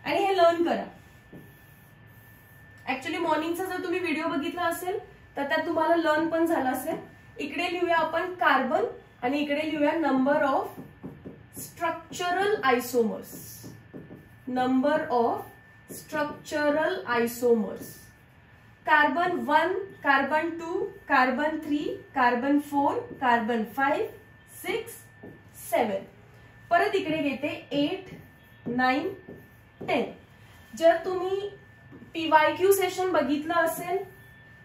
आणि हे लर्न करा. ऍक्च्युली मॉर्निंगचा जर तुम्ही व्हिडिओ बघितला असेल तर त्यात तुम्हाला लर्न पण झाला असेल. इकडे लिहूया आपण कार्बन आणि इकडे लिहूया number of structural आयसोमर्स. Number of structural आयसोमर्स. Carbon 1, carbon 2, carbon 3, carbon 4, carbon 5, 6, 7. परत इकडे घेते 8, 9, 10. जर तुम्ही PYQ सेशन बघितलं असेल,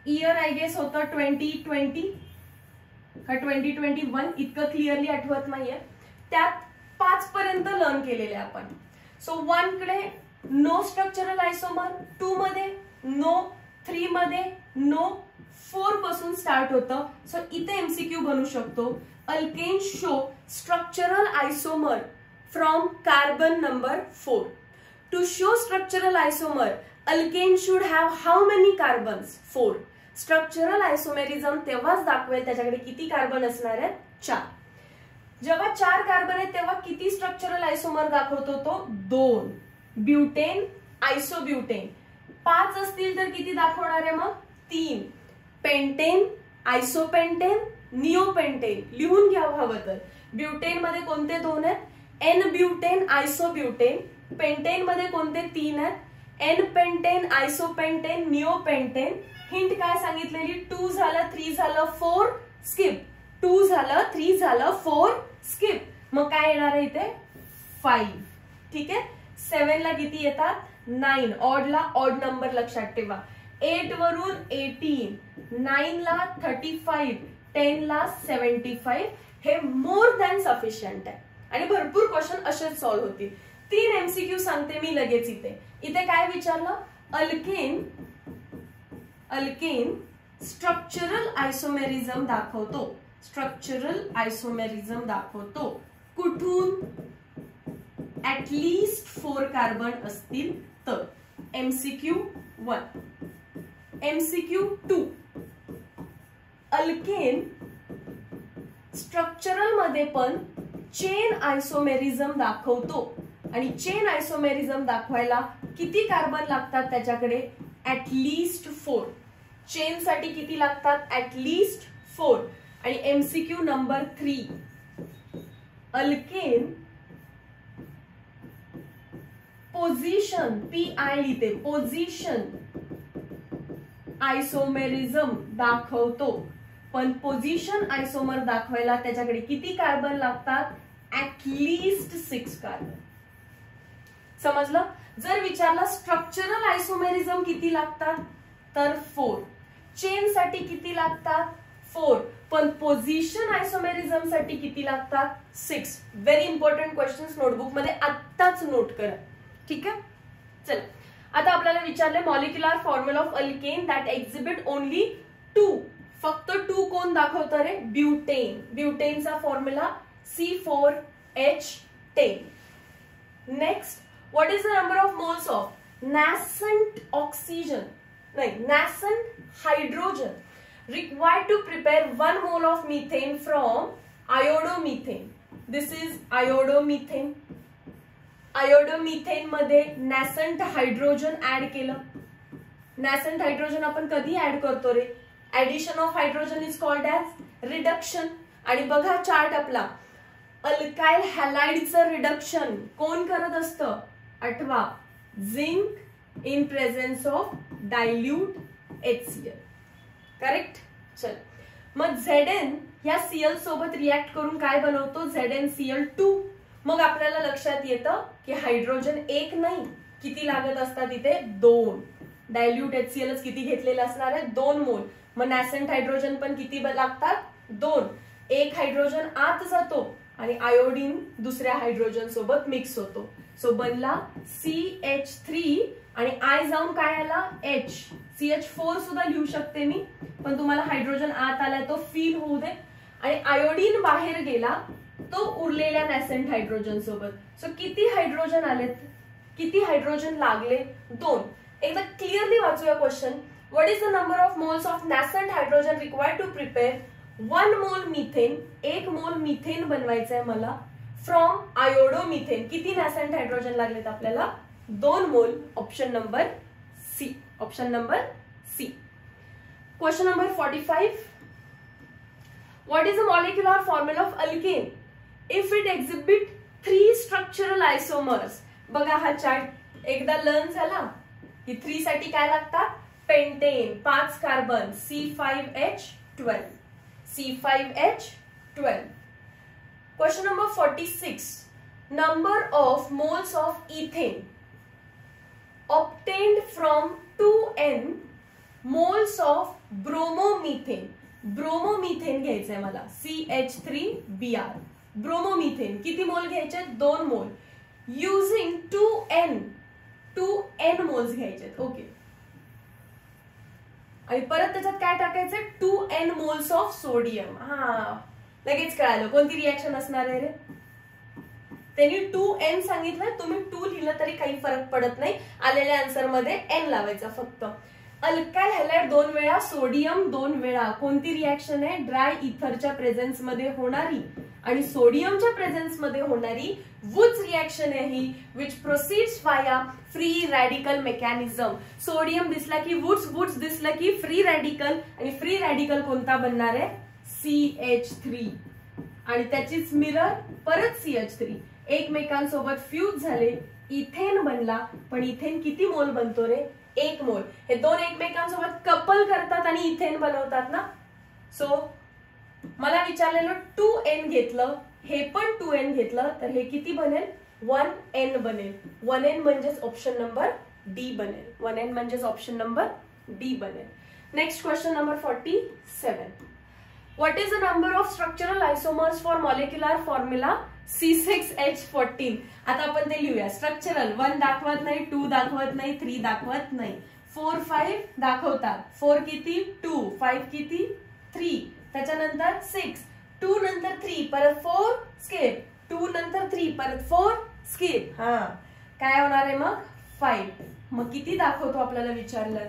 इयर आय गेस होतं 2020 का 2021, इतकं क्लिअरली आठवत नाहीये. त्यात 5 पर्यंत लर्न केलेले आपण. सो 1 कडे नो स्ट्रक्चरल आयसोमर, 2 मध्ये नो, 3 मध्ये नो, 4 पासून स्टार्ट होतं. सो इथे एमसीक्यू बनू शकतो. Alkane show structural isomer from carbon number 4. To show structural isomer alkane should have how many carbons? 4. Structural isomerism तेव्हाच दाखवेल त्याच्याकडे किती कार्बन असणार आहेत? 4. जेव्हा 4 कार्बन आहेत तेव्हा किती स्ट्रक्चरल आयसोमर दाखवतो तो? 2. ब्युटेन, आयसोब्युटेन. 5 असतील तर किती दाखवणार आहे मग? 3. Pentane, isopentane, निओपेंटेन. लिहून घ्या हवं तर. ब्युटेन मध्ये कोणते 2 आहेत? N butane, आयसोब्युटेन. पेंटेन मध्ये कोणते 3 आहेत? N pentane, isopentane, neopentane. Hint काय सांगितलेली? 2 झालं, 3 झालं, 4 स्किप. 2 झालं, 3 झालं, 4 स्किप. मग काय येणार आहे इथे? 5. ठीक आहे. 7 ला किती येतात? 9. ऑड ला ऑड नंबर लक्षात ठेवा. 8 वरून 18, 9 ला 35, 10 ला 75. हे मोर दॅन सफिशियंट आहे आणि भरपूर क्वेश्चन असेच सॉल्व्ह होतील. 3 एमसीक्यू सांगते मी लगेच. इथे काय विचारलं? अल्केन स्ट्रक्चरल आयसोमेरिझम दाखवतो. स्ट्रक्चरल आयसोमेरिझम दाखवतो कुठून? ऍटलीस्ट 4 कार्बन असतील तर. एमसीक्यू 1. एमसीक्यू 2. अल्केन स्ट्रक्चरल मध्ये पण चेन आयसोमेरिझम दाखवतो आणि चेन आयसोमेरिझम दाखवायला किती कार्बन लागतात त्याच्याकडे? ऍटलीस्ट 4. चेन साठी किती लागतात? ऍटलीस्ट 4. आणि MCQ number 3. Alkane position, PI लिहिते, पोझिशन आयसोमेरिझम दाखवतो. पण पोझिशन आयसोमर दाखवायला त्याच्याकडे किती कार्बन लागतात? At least 6 carbon. समजलं? जर विचारलं स्ट्रक्चरल आयसोमेरिझम किती लागतात तर 4. चेन साठी किती लागतात? 4. पण पोझिशन आयसोमेरिझम साठी किती लागतात? 6. व्हेरी इम्पॉर्टंट क्वेश्चन्स नोटबुक मध्ये आत्ताच नोट करा. ठीक आहे. चल आता आपल्याला विचारले molecular formula of alkane that exhibit only 2. फक्त 2 कोण दाखवतं रे? ब्युटेन. ब्युटेनचा formula C4H10. Next, what is the number of moles of nascent oxygen? नाही, nascent hydrogen required to prepare 1 mole of methane from iodomethane. This is iodomethane. Iodomethane मध्ये नॅसंट हायड्रोजन ऍड केलं. नॅसंट हायड्रोजन आपण कधी ऍड करतो रे? Addition of hydrogen is called as reduction. आणि बघा चार्ट आपला, अल्काइल हॅलाइडचं रिडक्शन कोण करत असतं? आठवा, zinc in presence of dilute HCl. Correct. चल मग Zn ह्या Cl सोबत रिॲक्ट करून काय बनवतो? ZnCl2. मग आपल्याला लक्षात येतं की हायड्रोजन 1 नाही, किती लागत असतात इथे? 2. डायल्यूट HCl किती घेतलेलं असणार आहे? 2 मोल. मग नॅसंट हायड्रोजन पण किती लागतात? 2. 1 हायड्रोजन आत जातो आणि आयोडीन दुसऱ्या हायड्रोजन सोबत मिक्स होतो. सो बनला CH3 आणि आय जाऊन काय आला? H. CH4 सुद्धा लिहू शकते मी, पण तुम्हाला हायड्रोजन आत आलाय तो फील होऊ दे. आणि आयोडीन बाहेर गेला तो उरलेल्या नॅसंट हायड्रोजन सोबत. सो किती हायड्रोजन आलेत? किती हायड्रोजन लागले? 2. एकदा क्लिअरली वाचूया question. What is the number of moles of nascent hydrogen required to prepare 1 mole methane? 1 mole methane बनवायचंय मला फ्रॉम आयोडोमिथेन. किती नॅसंट हायड्रोजन लागलेत आपल्याला? 2 mole. Option number C. Option number C. Question number 45. What is the molecular formula of alkane if it exhibit 3 structural isomers? बघा हा चार्ट एकदा लर्न झाला की 3 साठी काय लागतात? Pentane 5 carbon C5H12. C5H12. Question number 46. Number of moles of ethane obtained from 2N moles of bromomethane. Bromomethane घ्यायचंय मला. CH3Br. ब्रोमोमिथेन किती मोल घ्यायचे? 2 मोल. युझिंग 2N मोल्स घ्यायचे. ओके. आणि परत त्याच्यात काय टाकायचं 2n मोल्स ऑफ सोडियम. हा लगेच कळालं कोणती रिॲक्शन असणार आहे रे. त्यांनी 2n सांगितलं, तुम्ही 2 लिहिलं तरी काही फरक पडत नाही, आलेल्या आन्सर मध्ये n लावायचा फक्त. अल्काइल हॅलाइड 2 वेळा, सोडियम 2 वेळा. कोणती रिॲक्शन आहे? ड्राय इथरच्या प्रेझेन्स मध्ये होणारी आणि सोडियमच्या प्रेझेन्स मध्ये होणारी वुड्स रिॲक्शन आहे ही, विच प्रोसीड्स वाया फ्री रॅडिकल मेकॅनिझम. सोडियम दिसला की वुड्स, वुड्स दिसला की फ्री रॅडिकल, आणि फ्री रॅडिकल कोणता बनणार आहे? CH3, आणि त्याचीच मिरर परत CH3, एकमेकांसोबत फ्यूज झाले, इथेन बनला. पण इथेन किती मोल बनतो रे? 1 मोल. हे दोन एकमेकांसोबत कपल करतात आणि इथेन बनवतात ना. सो मला विचारलेलं 2n घेतलं, हे पण 2n घेतलं, तर हे किती बनेल? 1n बनेल. 1n म्हणजेच ऑप्शन नंबर डी बनेल. 1n म्हणजेच ऑप्शन नंबर डी बनेल. Next question number 47. What is the number of structural आयसोमर्स for molecular formula C6H14? आता आपण ते लिहूया. स्ट्रक्चरल 1 दाखवत नाही, 2 दाखवत नाही, 3 दाखवत नाही, 4, 5 दाखवतात. 4 किती? 2, 5 किती? 3, त्याच्यानंतर 6, 2 नंतर 3, परत 4 स्किप, 2 नंतर 3, परत 4 स्किप. हा काय होणार आहे मग? 5. मग किती दाखवतो आपल्याला विचारलं.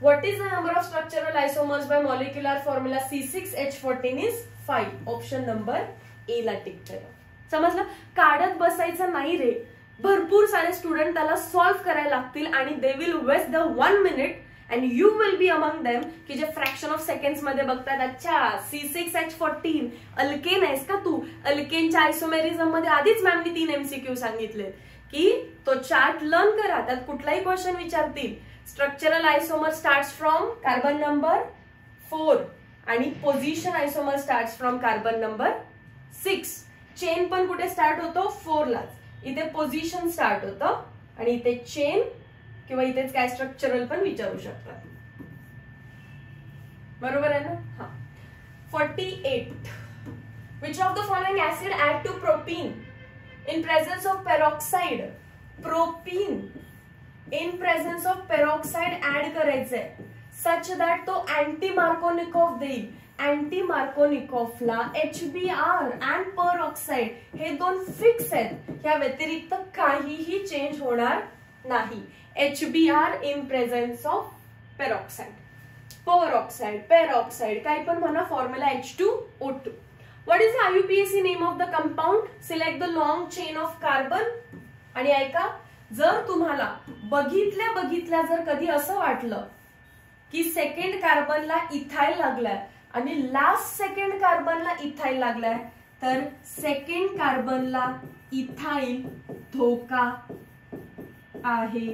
What is the number of structural isomers by molecular formula C6H14 is 5. Option number A ला टिक करा. समजलं? काढत बसायचं नाही रे. भरपूर सारे स्टुडंट त्याला सॉल्व्ह करायला लागतील आणि they will waste the 1 minute and you will be among them की जे फ्रॅक्शन ऑफ सेकंड्स मध्ये बघतात. अच्छा C6H14 अल्केन आहेस का तू? अल्केनच्या आयसोमेरिझम मध्ये आधीच मॅमनी 3 MCQ सांगितले की तो चार्ट लर्न करा, त्यात कुठलाही क्वेश्चन विचारतील. Structural isomer starts from carbon number 4 आणि position isomer starts from carbon number 6. Chain पण कुठे स्टार्ट होतो? 4 लाच. इथे पोझिशन स्टार्ट होतं आणि इथे चेन किंवा इथेच काय स्ट्रक्चरल पण विचारू शकतात. बरोबर आहे ना? हा. 48. Which of the following acid add to propene in presence of peroxide? Propene in presence of peroxide add करायचंय सच दॅट तो अँटी मार्कोनिकॉफ देईल. अँटी मार्कोनिकॉफला HBr अँड पेरॉक्साइड हे 2 फिक्स आहेत. या व्यतिरिक्त काहीही चेंज होणार नाही. HBr in presence of peroxide, peroxide, peroxide काही पण म्हणा, formula H2O2. What is the IUPAC name of the compound? Select the long chain of carbon. आणि ऐका, जर तुम्हाला बघितल्या जर कधी असं वाटलं की सेकंड कार्बनला इथाइल लागलाय आणि लास्ट सेकंड कार्बनला इथाइल लागलाय, तर सेकंड कार्बनला इथाइल धोका आहे.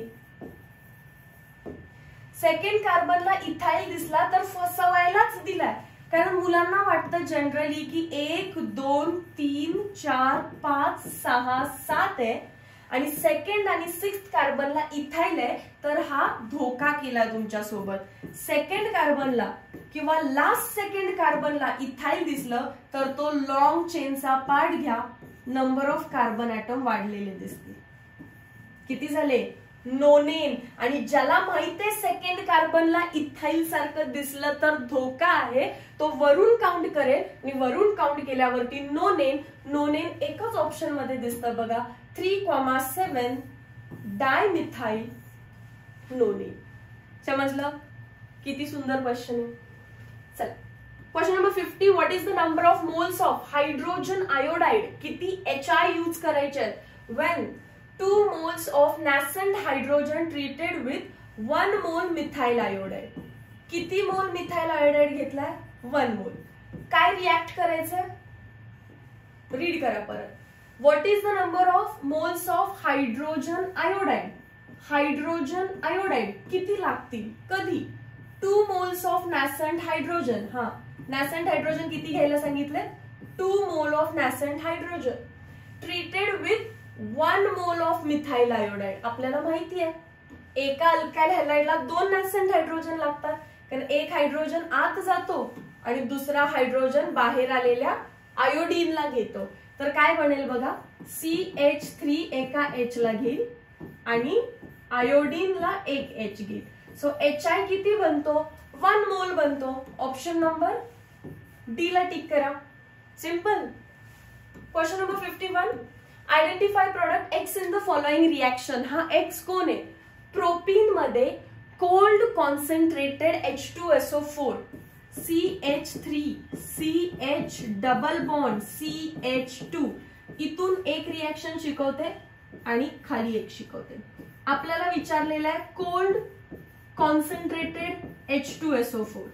सेकंड कार्बनला इथाइल दिसला तर फसवायलाच दिलाय. कारण मुलांना वाटतं जनरली की 1, 2, 3, 4, 5, 6, 7 आहे आणि सेकंड आणि 6th कार्बनला इथाइल आहे, तर हा धोका केला तुमच्या सोबत. सेकंड कार्बनला किंवा लास्ट सेकंड कार्बनला इथाइल दिसलं तर तो लॉंग चेनचा पार्ट घ्या. नंबर ऑफ कार्बन ऍटम वाढलेले दिसतील. किती झाले? नोनेन. आणि ज्याला माहितीये सेकंड कार्बनला इथाइल सारखं दिसलं तर धोका आहे, तो वरून काउंट करेल आणि वरून काउंट केल्यावरती नोनेन. नोनेन एकच ऑप्शन मध्ये दिसतं बघा, 3,7 डायमिथाइल नोनेन. समजलं? किती सुंदर क्वेश्चन आहे. चला question number 50. What is the number of moles of hydrogen iodide? किती HI यूज करायचे? When 2 moles of nascent hydrogen treated with 1 mole methyl iodide. किती मोल मिथाइल आयोडाइड घेतलाय? 1 मोल. काय रिॲक्ट करायचंय? रीड करा परत. What is the number of moles of hydrogen iodide? Hydrogen iodide किती लागतील? कधी? 2 moles ऑफ नॅसंट हायड्रोजन. हा, नॅसंट हायड्रोजन किती घ्यायला सांगितले? 2 mole of nascent hydrogen treated with 1 mole of methyl iodide. आपल्याला माहिती आहे एका अल्काइल हॅलाइडला 2 नॅसंट हायड्रोजन लागतात, कारण एक हायड्रोजन आत जातो आणि दुसरा हायड्रोजन बाहेर आलेल्या आयोडीनला घेतो. तर काय बनेल बघा, CH3 एका H ला घेईल आणि आयोडीनला एक H घेईल. सो HI किती बनतो? 1 मोल बनतो. ऑप्शन नंबर डी ला टिक करा. Simple. Question number 51. Identify product x in the following reaction. हा एक्स कोण आहे? प्रोपीन मध्ये cold concentrated H2SO4 CH3 CH double bond CH2 इथून एक रिएक्शन शिकवते आणि खाली एक शिकवते. आपल्याला विचारलेला आहे कोल्ड कॉन्सन्ट्रेटेड H2SO4.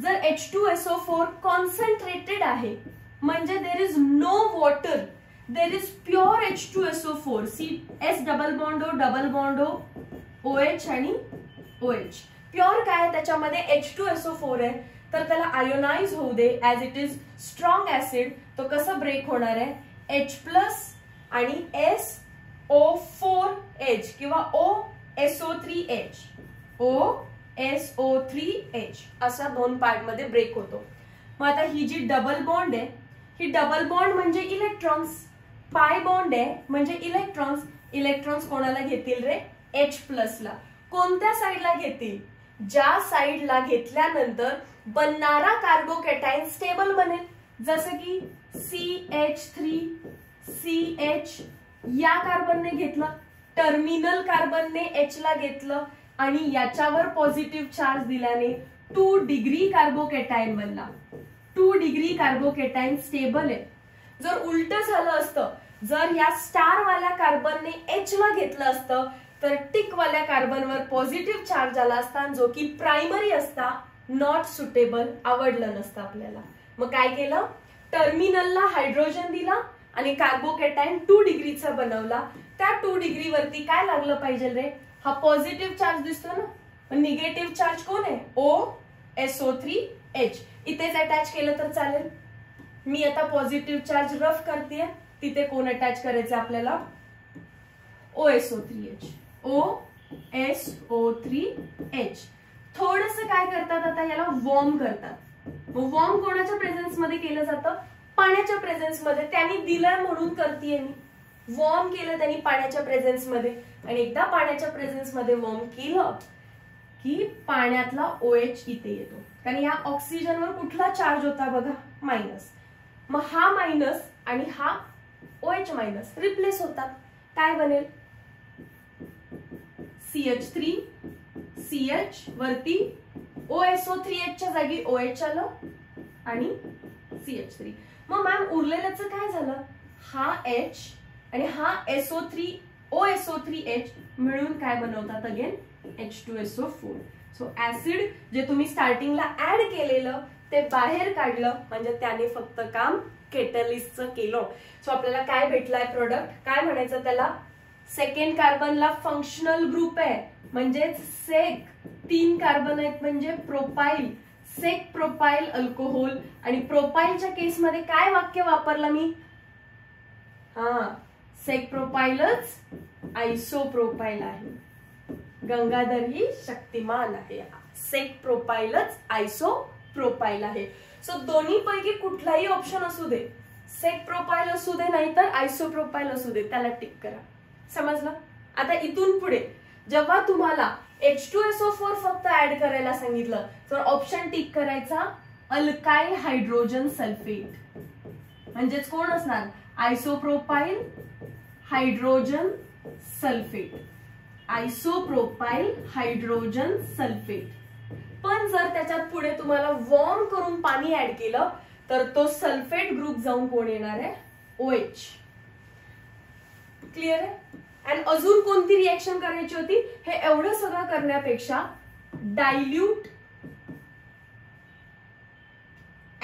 जर H2SO4 कॉन्सन्ट्रेटेड आहे म्हणजे there is no water, there is pure H2SO4 CS double bond O OH आणि OH. प्युअर काय त्याच्यामध्ये H2SO4 आहे तर त्याला आयोनाइज होऊ दे. As it is strong acid तो कसं ब्रेक होणार आहे? H+ आणि SO4H किंवा OSO3H OSO3H अशा दोन पार्ट मध्ये ब्रेक होतो. मग आता ही जी डबल बॉन्ड आहे ही डबल बॉन्ड म्हणजे इलेक्ट्रॉन्स, पाय बॉन्ड आहे म्हणजे इलेक्ट्रॉन्स. इलेक्ट्रॉन्स कोणाला घेतील रे? H+ ला. कोणत्या साईडला घेतील? ज्या साईडला घेतल्यानंतर बनणारा कार्बोकॅटायन स्टेबल बनेल. जसं की CH3CH या कार्बनने घेतलं, टर्मिनल कार्बनने H ला घेतलं आणि याच्यावर पॉझिटिव्ह चार्ज दिल्याने 2 डिग्री कार्बोकॅटायन बनला. 2 डिग्री कार्बोकॅटायन स्टेबल आहे. जर उलट झालं असतं, जर या स्टार वाल्या कार्बनने H ला घेतलं असतं तर टिक वाल्या कार्बनवर पॉझिटिव्ह चार्ज आला असता जो की प्रायमरी असता, नॉट सुटेबल, आवडलं नसतं आपल्याला. मग काय केलं? टर्मिनलला हायड्रोजन दिला आणि कार्बोकॅटायन 2 डिग्रीचा बनवला. त्या 2 डिग्री वरती काय लागलं पाहिजे रे? हा पॉझिटिव्ह चार्ज दिसतो ना. निगेटिव्ह चार्ज कोण आहे? OSO3H. इथेच अटॅच केलं तर चालेल. मी आता पॉझिटिव्ह चार्ज रफ करतेय. तिथे कोण अटॅच करायचं आपल्याला? OSO3H. OSO3H. थोडस काय करतात आता याला वॉर्म करतात. वॉर्म कोणाच्या प्रेझेन्स मध्ये केलं जातं? पाण्याच्या प्रेझेन्स मध्ये. त्यांनी दिलं म्हणून करतेय मी. वॉर्म केलं त्यांनी पाण्याच्या प्रेझेन्स मध्ये आणि एकदा पाण्याच्या प्रेझेन्स मध्ये वॉर्म केलं की पाण्यातला OH इथे येतो. कारण या ऑक्सिजनवर कुठला चार्ज होता बघा? मायनस. मग हा मायनस आणि हा OH मायनस रिप्लेस होतात. काय बनेल? CH3 CH वरती OSO3H च्या जागी OH आलं आणि CH3. मग मॅम उरलेल्याच काय झालं? हा H आणि हा OSO3H मिळून काय बनवतात अगेन? H2SO4. सो ऍसिड जे तुम्ही स्टार्टिंगला ऍड केलेलं ते बाहेर काढलं म्हणजे त्याने फक्त काम केटलिस्टचं केलं. सो आपल्याला काय भेटलाय प्रोडक्ट? काय म्हणायचं त्याला? सेकंड कार्बनला फंक्शनल ग्रुप आहे म्हणजेच सेक. 3 कार्बन आहेत म्हणजे प्रोपाइल. सेक प्रोपाइल अल्कोहोल. आणि प्रोपाइलच्या केसमध्ये काय वाक्य वापरलं मी? सेक प्रोपाइलच आयसोप्रोपाइल आहे. गंगाधर ही शक्तिमान आहे. सेक प्रोपाइलच आयसोप्रोपाइल आहे. सो दोन्ही पैकी कुठलाही ऑप्शन असू दे, सेक प्रोपाइल असू दे नाहीतर आयसोप्रोपाइल असू दे, त्याला टिक करा. समजलं? आता इथून पुढे जेव्हा तुम्हाला H2SO4 फक्त ऍड करायला सांगितलं तर ऑप्शन टिक करायचा अल्काइल हायड्रोजन सल्फेट. म्हणजेच कोण असणार? Isopropyl hydrogen sulphate. Isopropyl hydrogen sulphate. पण जर त्याच्यात पुढे तुम्हाला वॉर्म करून पाणी ऍड केलं तर तो सल्फेट ग्रुप जाऊन कोण येणार आहे? OH. क्लिअर आहे? आणि अजून कोणती रिएक्शन करायची होती? हे एवढं सगळं करण्यापेक्षा डायल्यूट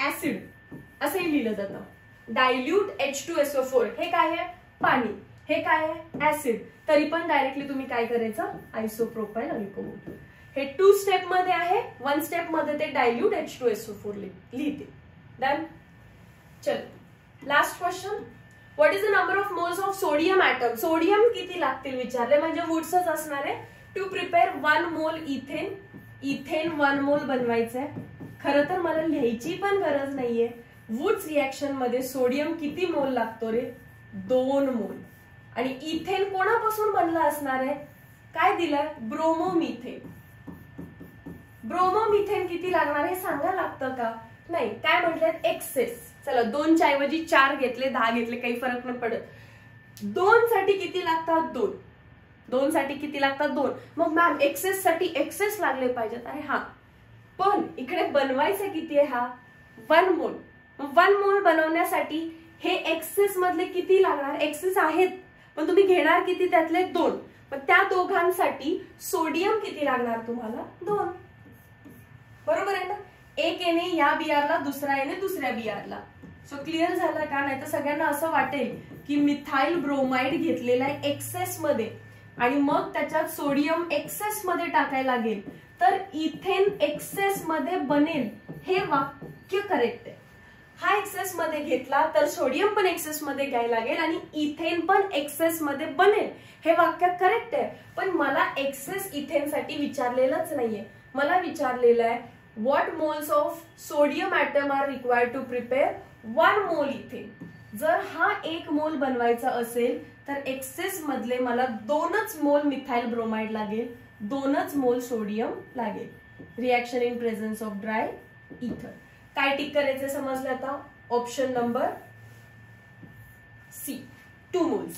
ऍसिड असंही लिहिलं जातं. डायल्यूट H2SO4 हे काय आहे? पाणी. हे काय आहे? ऍसिड. तरी पण डायरेक्टली तुम्ही काय करायचं? आयसोप्रोपाइल अल्कोहोल. हे 2 स्टेप मध्ये आहे. 1 स्टेप मध्ये ते डायल्यूट H2SO4 लिहिते. डन. चल last question. What is the number of moles of sodium atom? Sodium किती लागतील विचारले म्हणजे वुड्सच असणार आहे. To prepare 1 mole ethane. Ethane 1 मोल बनवायचंय. खरं तर मला लिहायची पण गरज नाहीये. वुड्स रिएक्शन मध्ये सोडियम किती मोल लागतो रे? 2 मोल. आणि इथेन कोणापासून बनला असणार आहे? काय दिलंय? ब्रोमोमिथेन. ब्रोमोमिथेन किती लागणार हे सांगा लागतं का? नाही. काय म्हटलं? एक्सेस. चला 2च्या ऐवजी 4 घेतले, 10 घेतले, काही फरक नाही पडत. 2 साठी किती लागतात? 2. 2 साठी किती लागतात? 2. मग मॅम एक्सेस साठी एक्सेस लागले पाहिजेत. अरे हा, पण इकडे बनवायचं किती आहे? हा 1 मोल. 1 मोल बनवण्यासाठी हे एक्सेस मधले किती लागणार? एक्सेस आहेत पण तुम्ही घेणार किती? त्यातले 2. पण त्या दोघांसाठी सोडियम किती लागणार तुम्हाला? 2. बरोबर आहे ना? एक येणे या बियारला, दुसरा येणे दुसऱ्या बियारला. सो क्लिअर झालं का? नाही तर सगळ्यांना असं वाटेल की मिथाइल ब्रोमाइड घेतलेला आहे एक्सेस मध्ये आणि मग त्याच्यात सोडियम एक्सेस मध्ये टाकायला लागेल तर इथेन एक्सेस मध्ये बनेल. हे वाक्य करेक्ट आहे. हा एक्सेस मध्ये घेतला तर सोडियम पण एक्सेस मध्ये घ्यायला लागेल आणि इथेन पण एक्सेस मध्ये बनेल. हे वाक्य करेक्ट आहे. पण मला एक्सेस इथेन साठी विचारलेलंच नाहीये. मला विचारलेलं आहे what moles of sodium atom are required to prepare 1 mole ethane. जर हा 1 मोल बनवायचा असेल तर एक्सेस मधले मला 2च मोल मिथाइल ब्रोमाइड लागेल, 2च मोल सोडियम लागेल. Reaction in presence of dry ether. काय टिक करायचं समजलं आता? Option number C, 2 moles.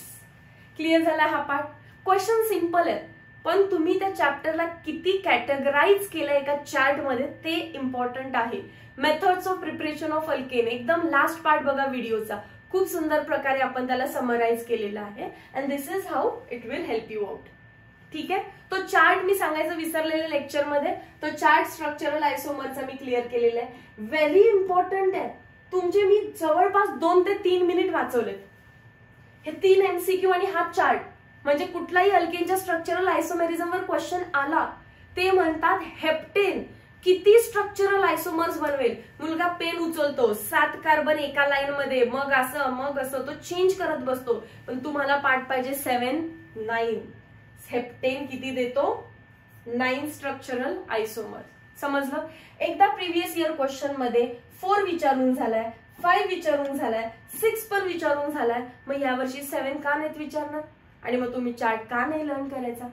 Clear झाला हा पार्ट? क्वेश्चन सिंपल आहे पण तुम्ही त्या चॅप्टरला किती कॅटेगराइज केलंय एका चार्ट मध्ये ते इम्पॉर्टंट आहे. Methods of preparation of alkane एकदम लास्ट पार्ट बघा व्हिडिओचा. खूप सुंदर प्रकारे आपण त्याला समराइज केलेला आहे and this is how it will help you out. ठीक आहे? तो चार्ट मी सांगायचं विसरलेल्या लेक्चर मध्ये, तो चार्ट स्ट्रक्चरल आयसोमरचा मी क्लिअर केलेला आहे. व्हेरी इम्पॉर्टंट आहे. तुमचे मी जवळपास 2 ते 3 मिनिट वाचवलेत. हे 3 MCQ आणि हा चार्ट. म्हणजे कुठलाही अल्केनच्या स्ट्रक्चरल आयसोमेरिझमवर क्वेश्चन आला ते म्हणतात हेप्टेन किती स्ट्रक्चरल आयसोमर्स बनवेल. मुलगा पेन उचलतो, 7 कार्बन एका लाईन मध्ये, मग असं तो चेंज करत बसतो. पण तुम्हाला पाठ पाहिजे 7, 9. हेप्टेन किती देतो? 9 स्ट्रक्चरल आयसोमर. समजलं? एकदा प्रिव्हियस इयर क्वेश्चन मध्ये 4 विचारून झालाय, 5 विचारून झालाय, 6 पण विचारून झालाय. मग यावर्षी 7 का नाहीत विचारणार? आणि मग तुम्ही चार्ट का नाही लर्न करायचा?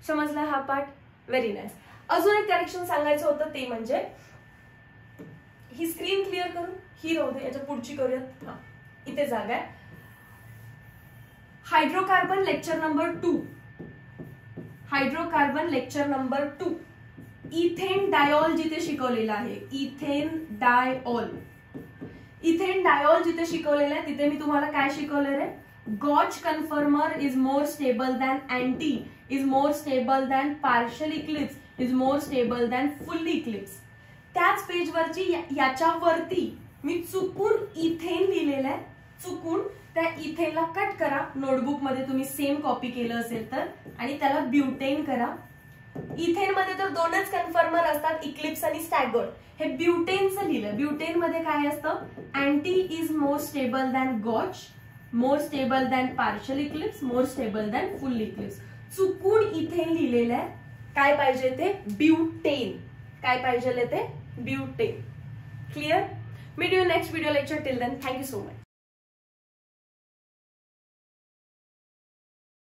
समजला हा पार्ट? Very nice. अजून एक करेक्शन सांगायचं होतं ते म्हणजे ही स्क्रीन क्लिअर करून ही राहू दे, याच्या पुढची करूयात. हा, इथे जागा आहे. Hydrocarbon lecture number 2. Hydrocarbon lecture number 2. Ethane diol जिथे शिकवलेलं आहे, इथेन डायऑल. इथेन डायऑल जिथे शिकवलेलं आहे तिथे मी तुम्हाला काय शिकवलेलं आहे? Gauche conformer is more stable than anti, is more stable than partial eclipse, is more stable than full eclipse. त्याच पेजवरची याच्यावरती मी चुकून इथेन लिहिलेलं आहे. चुकून त्या इथेनला कट करा. नोटबुक मध्ये तुम्ही सेम कॉपी केलं असेल तर, आणि त्याला ब्युटेन करा. इथेन मध्ये तर 2च कन्फर्मर असतात, इक्लिप्स आणि स्टॅगर्ड. हे ब्युटेनचं लिहिलं. ब्युटेन मध्ये काय असतं? Anti is more stable than gauche, more stable than partial eclipse, more stable than full eclipse. चुकून इथेन लिहिलेलं आहे. काय पाहिजे ते? ब्युटेन. काय पाहिजे ते? Butane. Clear? Meet you next video lecture. Till then thank you so much.